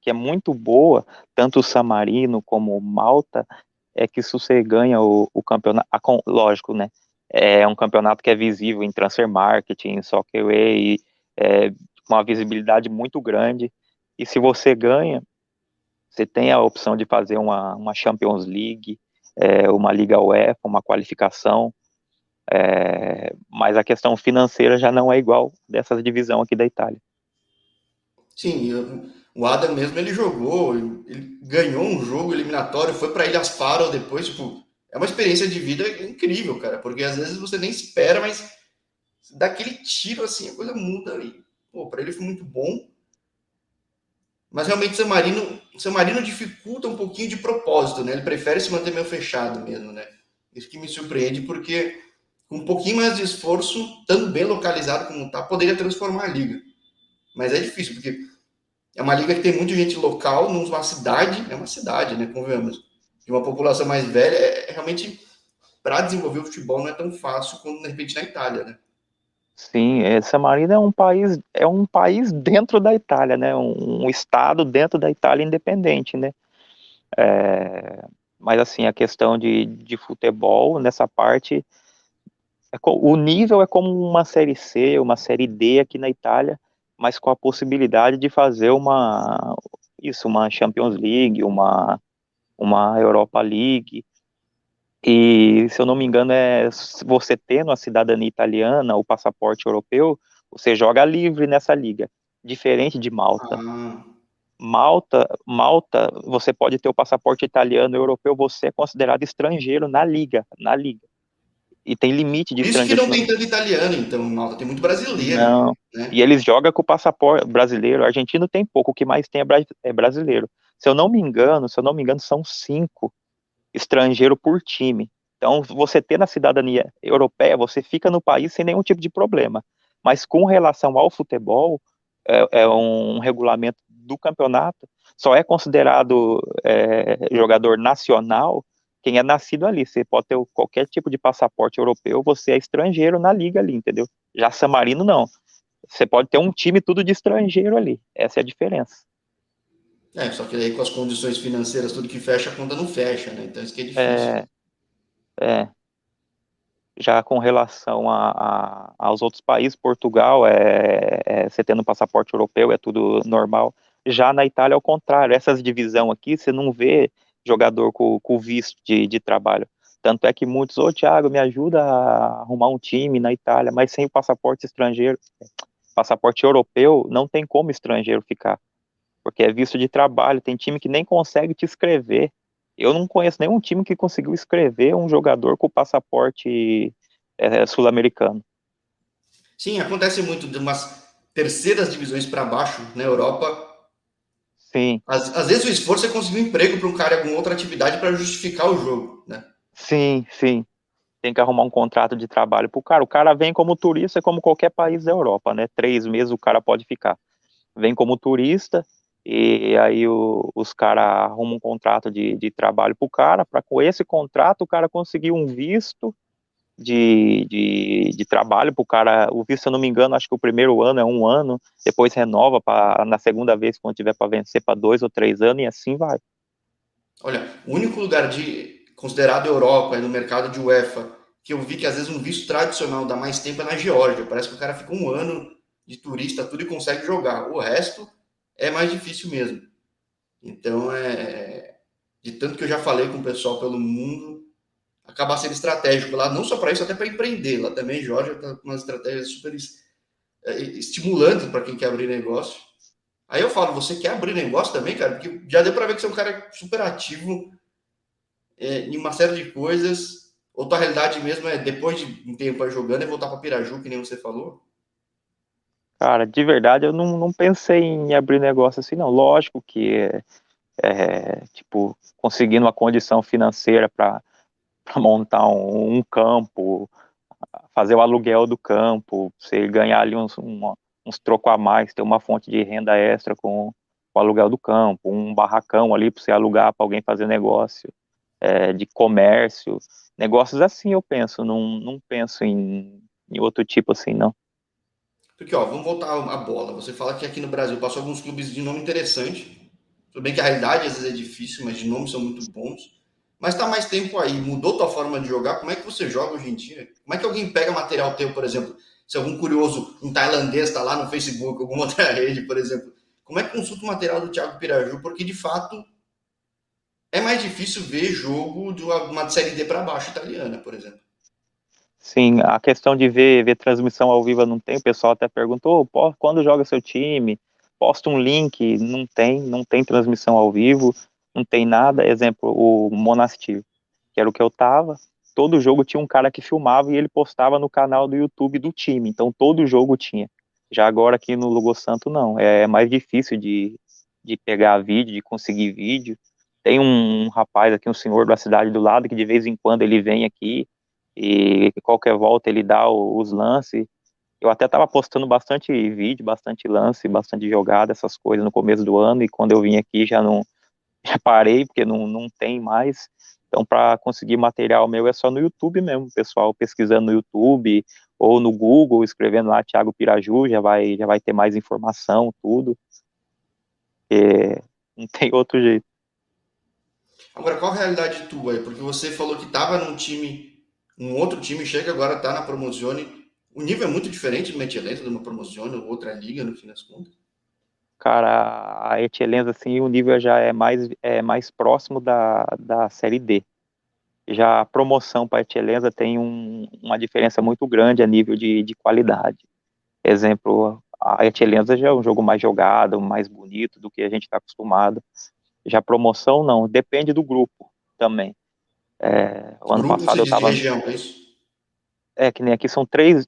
é muito boa, tanto o San Marino como o Malta, é que se você ganha o campeonato, lógico, né? É um campeonato que é visível em transfer marketing, em Soccerway, é, com uma visibilidade muito grande. E se você ganha, você tem a opção de fazer uma Champions League, uma Liga UEFA, uma qualificação, mas a questão financeira já não é igual dessa divisão aqui da Itália. Sim, o Adam mesmo ele jogou, ele ganhou um jogo eliminatório, foi para Ilhas Faro depois, tipo, é uma experiência de vida incrível, cara, porque às vezes você nem espera, mas dá aquele tiro assim, a coisa muda e, pô, para ele foi muito bom. Mas realmente San Marino dificulta um pouquinho de propósito, né? Ele prefere se manter meio fechado mesmo, né? Isso que me surpreende porque com um pouquinho mais de esforço, estando bem localizado como está, poderia transformar a liga. Mas é difícil, porque é uma liga que tem muita gente local, numa cidade, é uma cidade, né? Convenhamos. De uma população mais velha, realmente para desenvolver o futebol não é tão fácil como de repente na Itália, né? Sim, San Marino é um país dentro da Itália, né? Um estado dentro da Itália independente, né? É, mas assim, a questão de futebol nessa parte, o nível é como uma série C, uma série D aqui na Itália, mas com a possibilidade de fazer uma Champions League, uma Europa League. E, se eu não me engano, se você tendo a cidadania italiana, o passaporte europeu, você joga livre nessa liga, diferente de Malta. Ah, Malta, você pode ter o passaporte italiano e europeu, você é considerado estrangeiro na liga. E tem limite de por isso que estrangeiro, não se não tem me tanto italiano, então, Malta. Tem muito brasileiro, Não. E né? eles jogam com o passaporte brasileiro. Argentino tem pouco, o que mais tem é brasileiro. Se eu não me engano, são 5 estrangeiros por time. Então, você ter na cidadania europeia, você fica no país sem nenhum tipo de problema. Mas com relação ao futebol, é um regulamento do campeonato, só é considerado jogador nacional quem é nascido ali. Você pode ter qualquer tipo de passaporte europeu, você é estrangeiro na liga ali, entendeu? Já San Marino, não. Você pode ter um time tudo de estrangeiro ali. Essa é a diferença. Só que aí com as condições financeiras, tudo que fecha, a conta não fecha, né? Então isso que é difícil. É, é, já com relação aos outros países, Portugal, você tendo passaporte europeu, é tudo normal. Já na Itália, ao contrário, essas divisão aqui, você não vê jogador com visto de trabalho. Tanto é que muitos, Thiago, me ajuda a arrumar um time na Itália, mas sem o passaporte estrangeiro, passaporte europeu, não tem como estrangeiro ficar, porque é visto de trabalho. Tem time que nem consegue te escrever. Eu não conheço nenhum time que conseguiu escrever um jogador com passaporte sul-americano. Sim, acontece muito de umas terceiras divisões para baixo na Europa. Sim, Às vezes o esforço é conseguir um emprego para um cara em alguma outra atividade para justificar o jogo, né? sim, sim. Tem que arrumar um contrato de trabalho pro cara. O cara vem como turista, como qualquer país da Europa, né? 3 meses o cara pode ficar. Vem como turista, e aí os caras arrumam um contrato de trabalho pro cara, para com esse contrato o cara conseguir um visto de trabalho para o cara. O visto, se eu não me engano, acho que o primeiro ano é 1 ano, depois renova na segunda vez, quando tiver para vencer, para 2 ou 3 anos, e assim vai. Olha, o único lugar considerado Europa, no mercado de UEFA, que eu vi que às vezes um visto tradicional dá mais tempo é na Geórgia. Parece que o cara fica um ano de turista, tudo e consegue jogar. O resto é mais difícil mesmo. Então, de tanto que eu já falei com o pessoal pelo mundo, acaba sendo estratégico lá, não só para isso, até para empreender. Lá também, Geórgia está com uma estratégia super estimulante para quem quer abrir negócio. Aí eu falo, você quer abrir negócio também, cara? Porque já deu para ver que você é um cara super ativo em uma série de coisas. Ou tua realidade mesmo é, depois de um tempo aí jogando, é voltar para Piraju, que nem você falou? Cara, de verdade, eu não pensei em abrir negócio assim, não. Lógico que, tipo, conseguindo uma condição financeira para montar um campo, fazer o aluguel do campo, você ganhar ali uns trocos a mais, ter uma fonte de renda extra com o aluguel do campo, um barracão ali para você alugar para alguém fazer negócio, de comércio, negócios assim eu penso, não penso em outro tipo assim, não. Porque, ó, vamos voltar à bola. Você fala que aqui no Brasil passou alguns clubes de nome interessante. Tudo bem que a realidade às vezes é difícil, mas de nome são muito bons. Mas tá mais tempo aí, mudou tua forma de jogar. Como é que você joga hoje em dia? Como é que alguém pega material teu, por exemplo? Se algum curioso, um tailandês, está lá no Facebook, alguma outra rede, por exemplo. Como é que consulta o material do Thiago Piraju? Porque de fato é mais difícil ver jogo de uma série D para baixo italiana, por exemplo. Sim, a questão de ver transmissão ao vivo não tem, o pessoal até perguntou, pô, quando joga seu time, posta um link, não tem transmissão ao vivo, não tem nada, exemplo, o Monastir, que era o que eu tava, todo jogo tinha um cara que filmava e ele postava no canal do YouTube do time, então todo jogo tinha. Já agora aqui no Lugo Santo não, é mais difícil de pegar vídeo, de conseguir vídeo. Tem um rapaz aqui, um senhor da cidade do lado, que de vez em quando ele vem aqui e qualquer volta ele dá os lances. Eu até estava postando bastante vídeo, bastante lance, bastante jogada, essas coisas no começo do ano, e quando eu vim aqui já não já parei, porque não tem mais. Então, para conseguir material meu é só no YouTube mesmo, pessoal pesquisando no YouTube ou no Google, escrevendo lá Thiago Piraju, já vai ter mais informação, tudo. Não tem outro jeito. Agora, qual a realidade tua aí? Porque você falou que estava num time, um outro time, chega agora, está na Promozione. O nível é muito diferente do Metelense, de uma Promozione ou outra liga, no fim das contas. Cara, a Etielens, assim, o nível já é mais próximo da Série D. Já a promoção para a Etielens tem uma diferença muito grande a nível de qualidade. Exemplo, a Etielens já é um jogo mais jogado, mais bonito do que a gente está acostumado. Já a promoção, não, depende do grupo também. O ano Grupo passado você eu diz de estava. região, é isso? Que nem aqui são três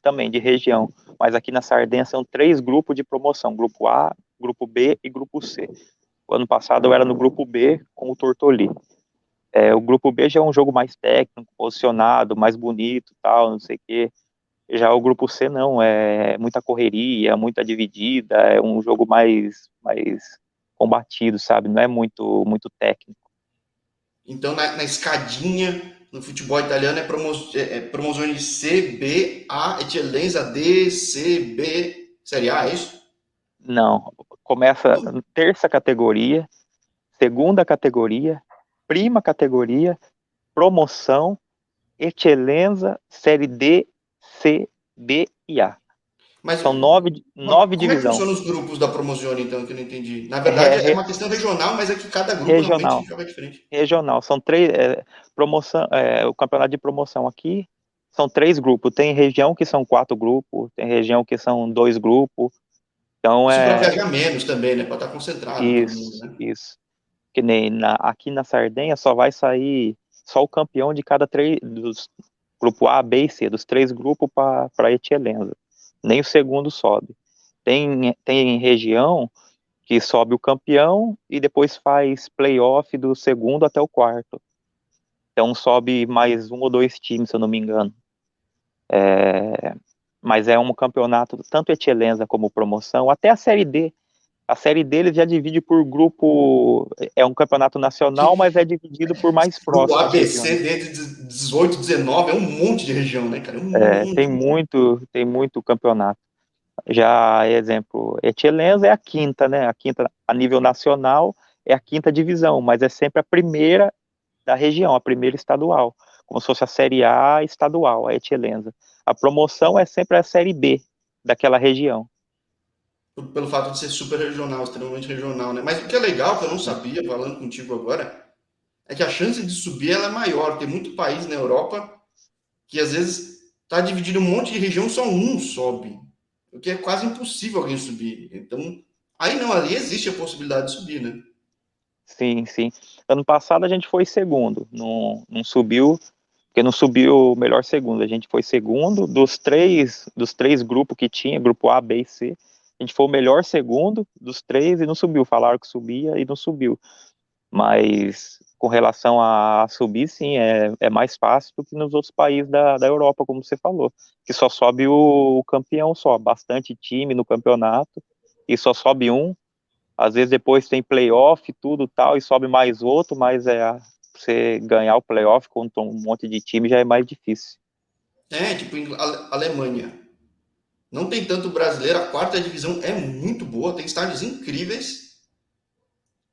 também de região, mas aqui na Sardenha são três grupos de promoção: grupo A, grupo B e grupo C. O ano passado eu era no grupo B com o Tortoli. O grupo B já é um jogo mais técnico, posicionado, mais bonito, tal, não sei o quê. Já o grupo C não, é muita correria, muita dividida, é um jogo mais combatido, sabe? Não é muito técnico. Então, na escadinha, no futebol italiano, é Promozione C, B, A, Eccellenza, D, C, B, Série A, é isso? Não, começa terça categoria, segunda categoria, prima categoria, promoção, Eccellenza, série D, C, B e A. Mas São nove como é que divisão. funcionam os grupos da Promozione, então, que eu não entendi? Na verdade, É, é uma questão regional, mas é que cada grupo realmente regional. joga diferente. Regional. São três. Promoção, o campeonato de promoção aqui são três grupos. Tem região que são quatro grupos, tem região que são dois grupos. Então Isso para viajar menos também, né? Para estar concentrado todo mundo, isso, né? isso. Que nem aqui na Sardenha só vai sair só o campeão de cada três dos grupo A, B e C, dos três grupos para Etielena. Nem o segundo sobe. Tem região que sobe o campeão e depois faz playoff do segundo até o quarto. Então sobe mais um ou dois times, se eu não me engano. Mas é um campeonato, tanto Etielena como promoção, até a Série D. A Série D ele já divide por grupo, é um campeonato nacional, mas é dividido por mais Grupo A, próximas B, C, regiões. dentro de 18, 19, é um monte de região, né, cara? É um Tem monte. muito campeonato. Já, exemplo, Etielena é a quinta, né? A quinta a nível nacional, é a quinta divisão, mas é sempre a primeira da região, a primeira estadual, como se fosse a Série A estadual, a Eccellenza. A promoção é sempre a Série B daquela região. Pelo fato de ser super regional, extremamente regional, né? Mas o que é legal, que eu não Sim, sabia, falando contigo agora, é que a chance de subir ela é maior. Tem muito país na Europa que às vezes está dividido um monte de região, só um sobe. O que é quase impossível alguém subir. Então, aí não, ali existe a possibilidade de subir, né? sim, sim. Ano passado a gente foi segundo, não subiu, porque não subiu o melhor segundo, a gente foi segundo dos três grupos que tinha, grupo A, B e C, a gente foi o melhor segundo dos três e não subiu, falaram que subia e não subiu. Mas com relação a subir, sim, é mais fácil do que nos outros países da Europa, como você falou, que só sobe o campeão só, bastante time no campeonato, e só sobe um, às vezes depois tem playoff, tudo tal, e sobe mais outro, mas você ganhar o playoff contra um monte de time já é mais difícil. É, tipo, Alemanha. Não tem tanto brasileiro, a quarta divisão é muito boa, tem estádios incríveis.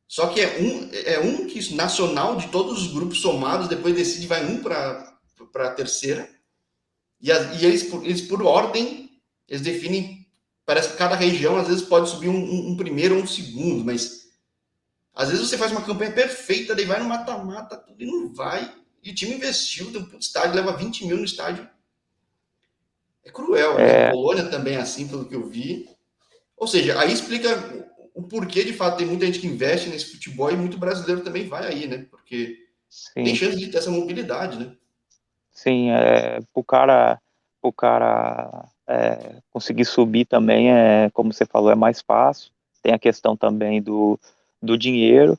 Só que é um que nacional de todos os grupos somados, depois decide, vai um para a terceira. E eles, por ordem, eles definem. Parece que cada região às vezes pode subir um primeiro ou um segundo, mas às vezes você faz uma campanha perfeita, daí vai no mata-mata, tudo e não vai. E o time investiu, tem um puto estádio, leva 20 mil no estádio. É cruel, né? É, Polônia também é assim, pelo que eu vi. Ou seja, aí explica o porquê de fato tem muita gente que investe nesse futebol e muito brasileiro também vai aí, né? Porque tem sim, chance de ter essa mobilidade, né? sim, pro cara conseguir subir também como você falou, é mais fácil. Tem a questão também do dinheiro,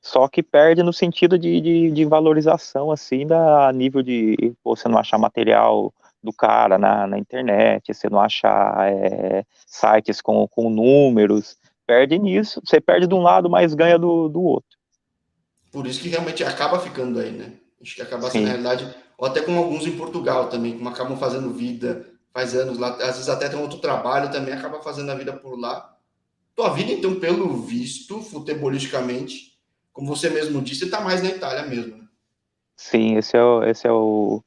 só que perde no sentido de valorização, assim, a nível de você não achar material do cara na internet, você não achar sites com números, perde nisso, você perde de um lado, mas ganha do outro. Por isso que realmente acaba ficando aí, né? Acho que acaba sendo a Sim, realidade, ou até como alguns em Portugal também, como acabam fazendo vida, faz anos lá, às vezes até tem outro trabalho também, acaba fazendo a vida por lá. Tua vida, então, pelo visto, futebolisticamente, como você mesmo disse, tá mais na Itália mesmo, né? sim, esse é o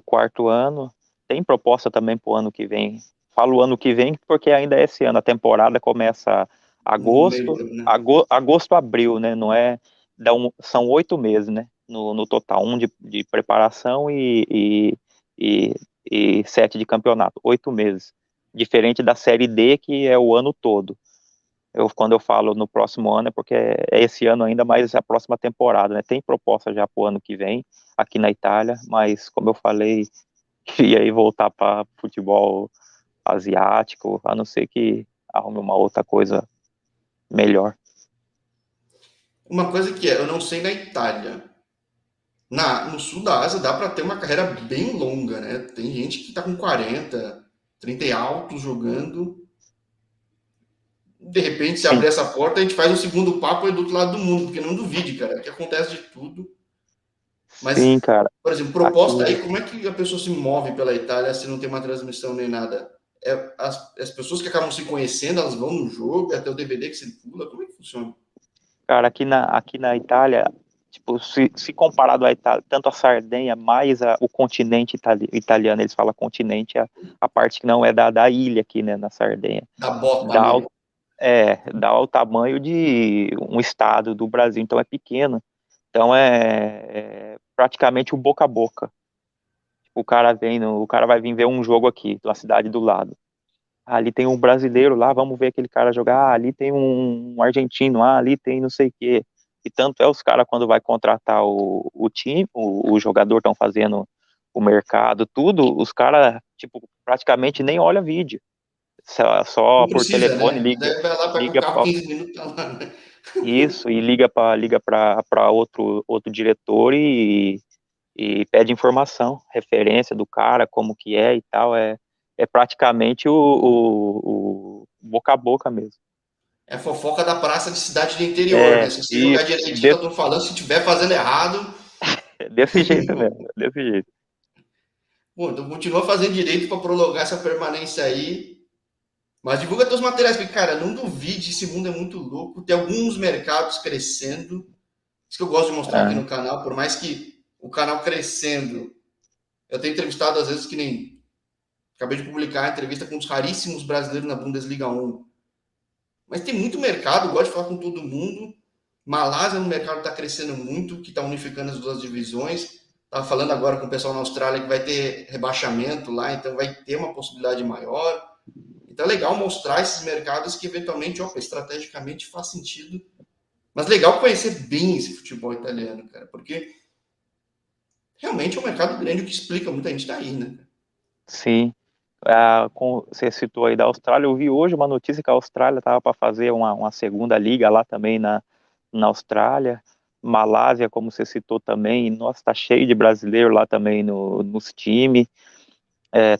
quarto ano. Tem proposta também para o ano que vem. Falo ano que vem porque ainda é esse ano. A temporada começa No meio agosto, do ano, né? agosto, abril, né? Não é, são 8 meses, né? No total, um de preparação e, e 7 de campeonato. 8 meses. Diferente da Série D, que é o ano todo. Quando eu falo no próximo ano é porque é esse ano ainda, mais a próxima temporada, né? Tem proposta já para o ano que vem aqui na Itália, mas como eu falei, e aí voltar para futebol asiático, a não ser que arrume uma outra coisa melhor. Uma coisa que eu não sei na Itália, no sul da Ásia dá para ter uma carreira bem longa, né? Tem gente que tá com 40, 30 e altos jogando. De repente, se Sim, abrir essa porta, a gente faz um segundo papo aí do outro lado do mundo, porque não duvide, cara, que acontece de tudo. sim, Mas, cara. por exemplo, proposta Aqui, aí, como é que a pessoa se move pela Itália se não tem uma transmissão nem nada? As pessoas que acabam se conhecendo, elas vão no jogo, é até o DVD que circula, como é que funciona? cara, aqui na Itália, tipo, se comparado à Itália, tanto a Sardenha mais o continente italiano, eles falam continente, a parte que não é da ilha aqui, né, na Sardenha, Da bota dá, mesmo. dá o tamanho de um estado do Brasil, então é pequeno. Então é praticamente o boca a boca. O cara vai vir ver um jogo aqui, da cidade do lado. Ali tem um brasileiro lá, vamos ver aquele cara jogar. Ali tem um argentino, ali tem não sei o quê. E tanto é os caras quando vai contratar o time, o jogador estão fazendo o mercado, tudo, os caras, tipo, praticamente nem olha vídeo. Só Não por precisa, telefone né? liga, Daí vai lá, pega o liga carro 15 minutos, tá lá, né? isso e liga para outro diretor e pede informação, referência do cara, como que é e tal, é praticamente o boca a boca mesmo. É fofoca da praça de cidade do interior, né? É, Se você jogar isso, direitinho, que eu tô falando, se tiver fazendo errado, desse jeito mesmo, desse jeito. pô, então continua fazendo direito para prolongar essa permanência aí. Mas divulga teus materiais, porque, cara, não duvide, esse mundo é muito louco. Tem alguns mercados crescendo. Isso que eu gosto de mostrar aqui Ah, no canal, por mais que o canal crescendo. Eu tenho entrevistado, às vezes, que nem. Acabei de publicar a entrevista com os raríssimos brasileiros na Bundesliga 1. Mas tem muito mercado, eu gosto de falar com todo mundo. Malásia é um mercado que está crescendo muito, que está unificando as duas divisões. Estava falando agora com o pessoal na Austrália que vai ter rebaixamento lá, então vai ter uma possibilidade maior. Então é legal mostrar esses mercados que eventualmente, opa, estrategicamente faz sentido. Mas legal conhecer bem esse futebol italiano, cara, porque realmente é um mercado grande, o que explica muita gente daí, né? sim. Você citou aí da Austrália, eu vi hoje uma notícia que a Austrália estava para fazer uma segunda liga lá também na Austrália. Malásia, como você citou também, nossa, está cheio de brasileiro lá também nos times.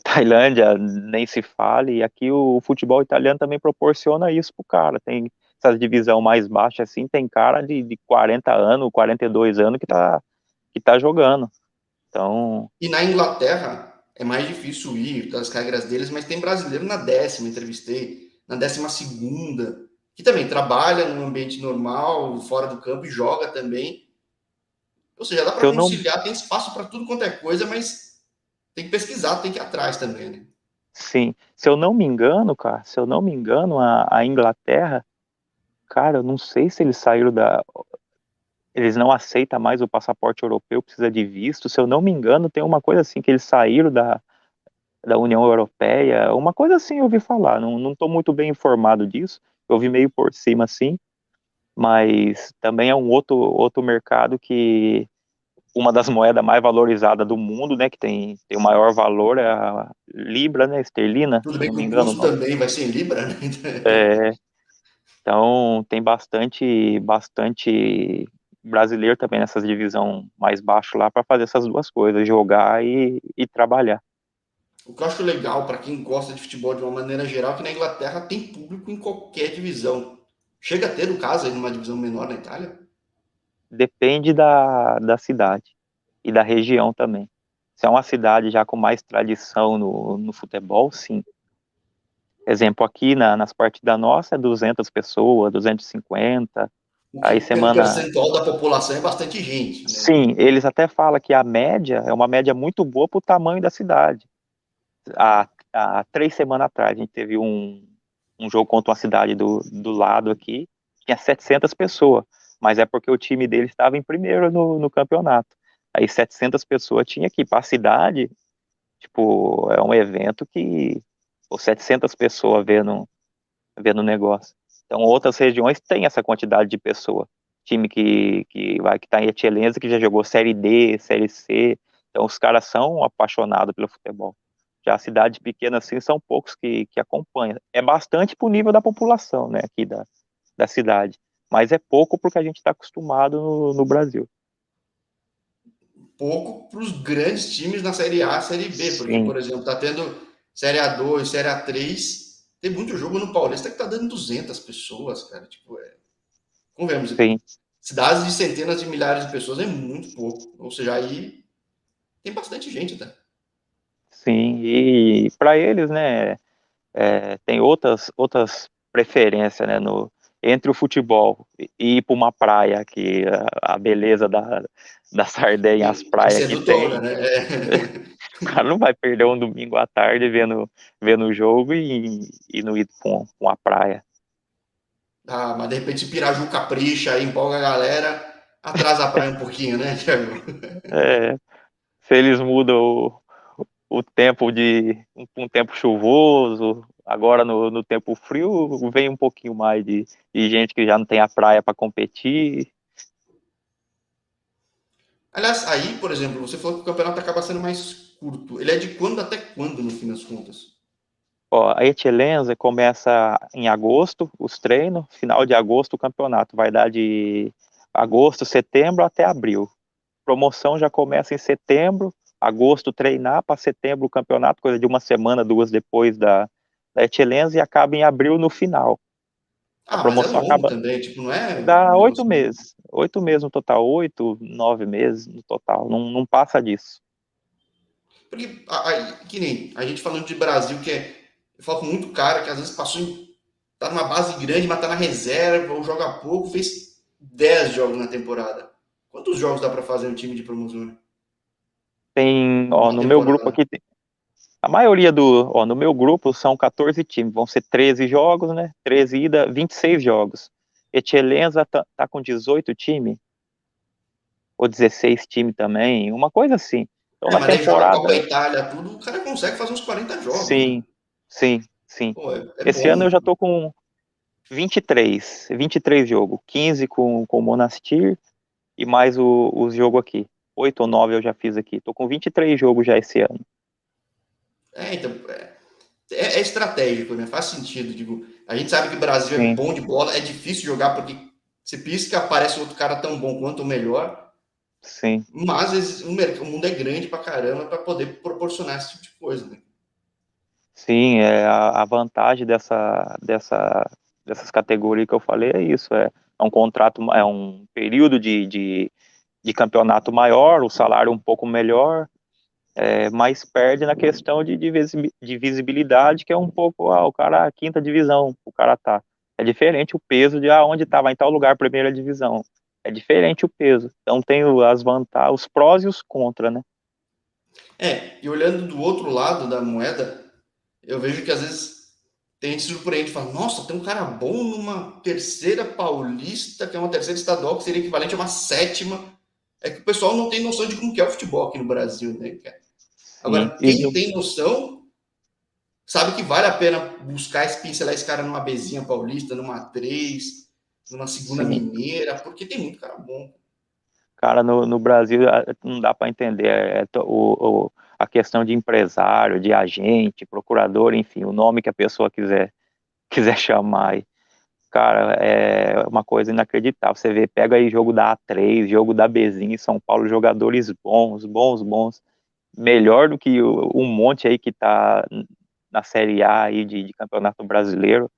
Tailândia, nem se fale, e aqui o futebol italiano também proporciona isso pro cara. Tem essa divisão mais baixa assim, tem cara de 40 anos, 42 anos que tá jogando. Então, E na Inglaterra é mais difícil ir, das regras deles, mas tem brasileiro na décima, entrevistei, na 12ª, que também trabalha num ambiente normal, fora do campo e joga também. Ou seja, dá se para eu não, conciliar, tem espaço para tudo quanto é coisa, mas tem que pesquisar, tem que ir atrás também, né? sim, se eu não me engano, cara, se eu não me engano, a Inglaterra, cara, eu não sei se eles saíram eles não aceitam mais o passaporte europeu, precisa de visto. Se eu não me engano, tem uma coisa assim que eles saíram da União Europeia, uma coisa assim eu ouvi falar, não estou muito bem informado disso, eu vi meio por cima assim, mas também é um outro mercado que uma das moedas mais valorizadas do mundo, né, que tem o maior valor é a Libra, né, esterlina, Tudo se eu bem não que me o engano o custo nome. também vai ser em Libra, né? É, então tem bastante brasileiro também nessas divisão mais baixo lá para fazer essas duas coisas, jogar e trabalhar. O que eu acho legal para quem gosta de futebol de uma maneira geral é que na Inglaterra tem público em qualquer divisão. Chega a ter, no caso, aí numa divisão menor na Itália. Depende da cidade e da região também. Se é uma cidade já com mais tradição no futebol, sim. Exemplo, aqui nas partidas nossas é 200 pessoas, 250. O que, Aí pelo semana. percentual da população, é bastante gente, né? Sim, eles até falam que a média é uma média muito boa para o tamanho da cidade. Há 3 semanas atrás, a gente teve um jogo contra uma cidade do lado aqui, tinha 700 pessoas, mas é porque o time dele estava em primeiro no campeonato. Aí 700 pessoas tinha que ir para a cidade, tipo, é um evento que pô, 700 pessoas vendo o negócio. Então, outras regiões têm essa quantidade de pessoa. Time que está em Etiellense, que já jogou Série D, Série C. Então, os caras são apaixonados pelo futebol. Já a cidade pequena, assim, são poucos que acompanham. É bastante para o nível da população, né, aqui da cidade. Mas é pouco porque a gente está acostumado no Brasil. Pouco para os grandes times na Série A, Série B, porque, Sim, por exemplo, tá tendo Série A2, Série A3, tem muito jogo no Paulista que tá dando 200 pessoas, cara. Tipo, convenhamos, sim, cidades de centenas de milhares de pessoas é muito pouco. Ou seja, aí tem bastante gente, tá? sim. E para eles, né, tem outras preferências, né, entre o futebol e ir para uma praia, que a beleza da Sardenha, as É praias que sedutora, tem, né? o cara não vai perder um domingo à tarde vendo o jogo e não ir para uma praia. Ah, mas de repente Piraju capricha, aí empolga a galera, atrasa a praia um pouquinho, né, Thiago? É, se eles mudam o tempo um tempo chuvoso, agora no tempo frio, vem um pouquinho mais de gente que já não tem a praia para competir. Aliás, aí, por exemplo, você falou que o campeonato acaba sendo mais curto. Ele é de quando até quando, no fim das contas? Ó, a Etiellense começa em agosto, os treinos, final de agosto o campeonato, vai dar de agosto, setembro até abril. Promoção já começa em setembro, agosto treinar, para setembro o campeonato, coisa de uma semana, duas depois da Etiellense, e acaba em abril no final. A Ah, mas é promoção longo acaba, também, tipo, não é dá um 8 negócio. meses, 8 meses no total, 8, 9 meses no total, não passa disso. Porque, aí, que nem a gente falando de Brasil, que é Eu falo com muito cara que às vezes tá numa base grande, mas tá na reserva, ou joga pouco, fez 10 jogos na temporada. Quantos jogos dá para fazer um time de promoção? Né? Tem, ó, Uma no meu grupo temporada. aqui, a maioria no meu grupo são 14 times, vão ser 13 jogos, né? 13 ida, 26 jogos. Etiellenza tá com 18 times, ou 16 times também, uma coisa assim. Então É, na mas daí joga a Copa temporada, Itália, tudo, o cara consegue fazer uns 40 jogos, né? sim, sim, sim. Pô, é Esse ano eu bom. já tô com 23 jogos, 15 com o Monastir e mais os jogos aqui. 8 ou 9 eu já fiz aqui. Tô com 23 jogos já esse ano. Então, é estratégico, né? Faz sentido. Digo, a gente sabe que o Brasil é Sim, bom de bola, é difícil jogar porque você pisca, aparece outro cara tão bom quanto ou melhor, sim. mas às vezes, o mundo é grande pra caramba para poder proporcionar esse tipo de coisa, né? Sim, a vantagem dessas categorias que eu falei é isso, é um contrato, é um período de campeonato maior, o salário um pouco melhor, mas perde na questão de visibilidade, que é um pouco, o cara, a quinta divisão, o cara tá. É diferente o peso de onde tá, vai em tal lugar, primeira divisão. É diferente o peso. Então tem as vantagens, os prós e os contras, né? E olhando do outro lado da moeda, eu vejo que às vezes tem gente se surpreende e fala: nossa, tem um cara bom numa terceira paulista, que é uma terceira estadual, que seria equivalente a uma sétima. É que o pessoal não tem noção de como que é o futebol aqui no Brasil, né, cara? Sim, Agora, quem tem noção sabe que vale a pena buscar pincelar esse cara numa Bezinha Paulista, numa 3, numa segunda sim. mineira, porque tem muito cara bom. Cara, no Brasil não dá para entender a questão de empresário, de agente, procurador, enfim, o nome que a pessoa quiser chamar. Cara, é uma coisa inacreditável. Você vê, pega aí jogo da A3, jogo da Bezinha em São Paulo, jogadores bons, bons, bons, melhor do que um monte aí que tá na Série A aí de Campeonato Brasileiro,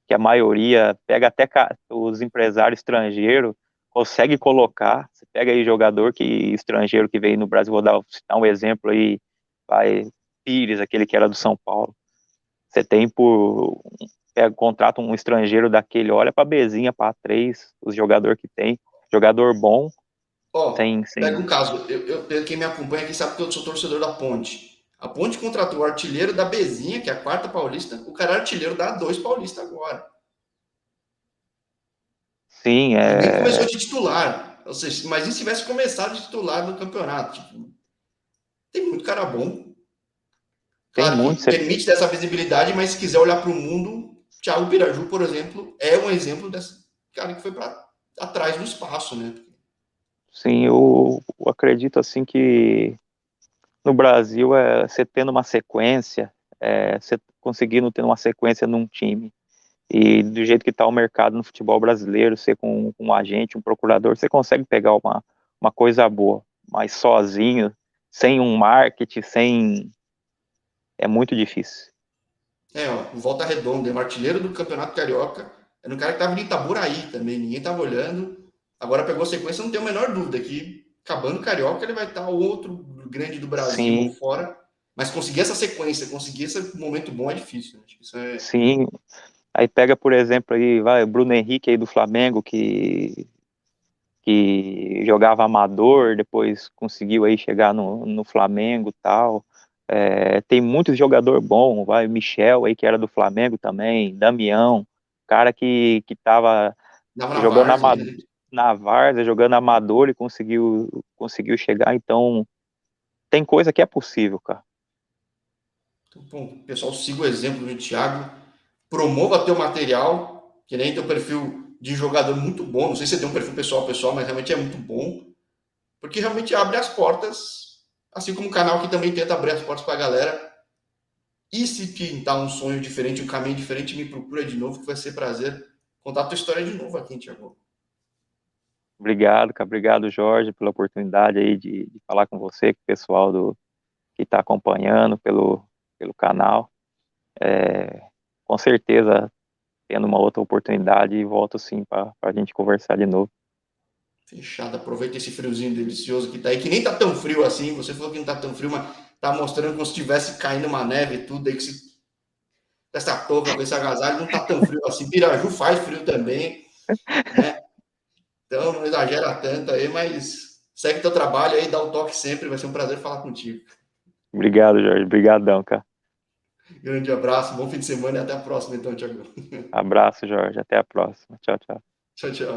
que a maioria pega até os empresários estrangeiros, consegue colocar. Você pega aí jogador que estrangeiro que veio no Brasil, citar um exemplo aí, vai, Pires, aquele que era do São Paulo. Você tem contrata um estrangeiro daquele, olha para Bezinha, para três, os jogador que tem, jogador bom, Ó, pega sem, um caso, quem me acompanha aqui sabe que eu sou torcedor da Ponte. A Ponte contratou o artilheiro da Bezinha, que é a quarta paulista, o cara é artilheiro da A2 paulista agora. sim, E nem começou de titular. Ou seja, imagina se tivesse começado de titular no campeonato. Tipo, tem muito cara bom. tem Claro muito, que permite ter essa visibilidade, mas se quiser olhar para o mundo, Thiago Piraju, por exemplo, é um exemplo desse cara que foi para atrás do espaço, né? sim, eu acredito assim que no Brasil você tendo uma sequência, você conseguindo ter uma sequência num time, e do jeito que está o mercado no futebol brasileiro, você com um agente, um procurador, você consegue pegar uma coisa boa, mas sozinho, sem um marketing, é muito difícil. O Volta Redonda, é um artilheiro do Campeonato Carioca. Era um cara que estava em Itaboraí também, ninguém estava olhando. Agora pegou a sequência, não tenho a menor dúvida que, acabando o Carioca, ele vai estar outro grande do Brasil ou Sim, fora. Mas conseguir essa sequência, conseguir esse momento bom é difícil. Né? Isso é. sim. Aí pega, por exemplo, aí, vai, o Bruno Henrique aí do Flamengo, que jogava amador, depois conseguiu aí chegar no Flamengo e tal. Tem muitos jogador bom, vai, Michel aí que era do Flamengo também, Damião, cara que tava Dava na jogando várzea, né? na várzea, jogando amador e conseguiu chegar, então tem coisa que é possível, cara. Então, bom, pessoal, siga o exemplo do Thiago. Promova teu material, que nem teu perfil de jogador muito bom. Não sei se você tem um perfil pessoal, mas realmente é muito bom. Porque realmente abre as portas, assim como o canal que também tenta abrir as portas para a galera. E se pintar um sonho diferente, um caminho diferente, me procura de novo, que vai ser prazer contar a tua história de novo aqui, Thiago. Obrigado, cara. Obrigado, Jorge, pela oportunidade aí de falar com você, com o pessoal que está acompanhando pelo canal. É, com certeza, tendo uma outra oportunidade, volto sim para a gente conversar de novo. Fechado, aproveita esse friozinho delicioso que tá aí, que nem tá tão frio assim. Você falou que não tá tão frio, mas tá mostrando como se estivesse caindo uma neve e tudo aí que se essa touca, com esse agasalho, não tá tão frio assim. Piraju faz frio também, né? Então não exagera tanto aí, mas segue teu trabalho aí, dá um toque sempre, vai ser um prazer falar contigo. Obrigado, Jorge. Obrigadão, cara. Grande abraço, bom fim de semana e até a próxima, então, Thiago. Abraço, Jorge. Até a próxima. Tchau, tchau. Tchau, tchau.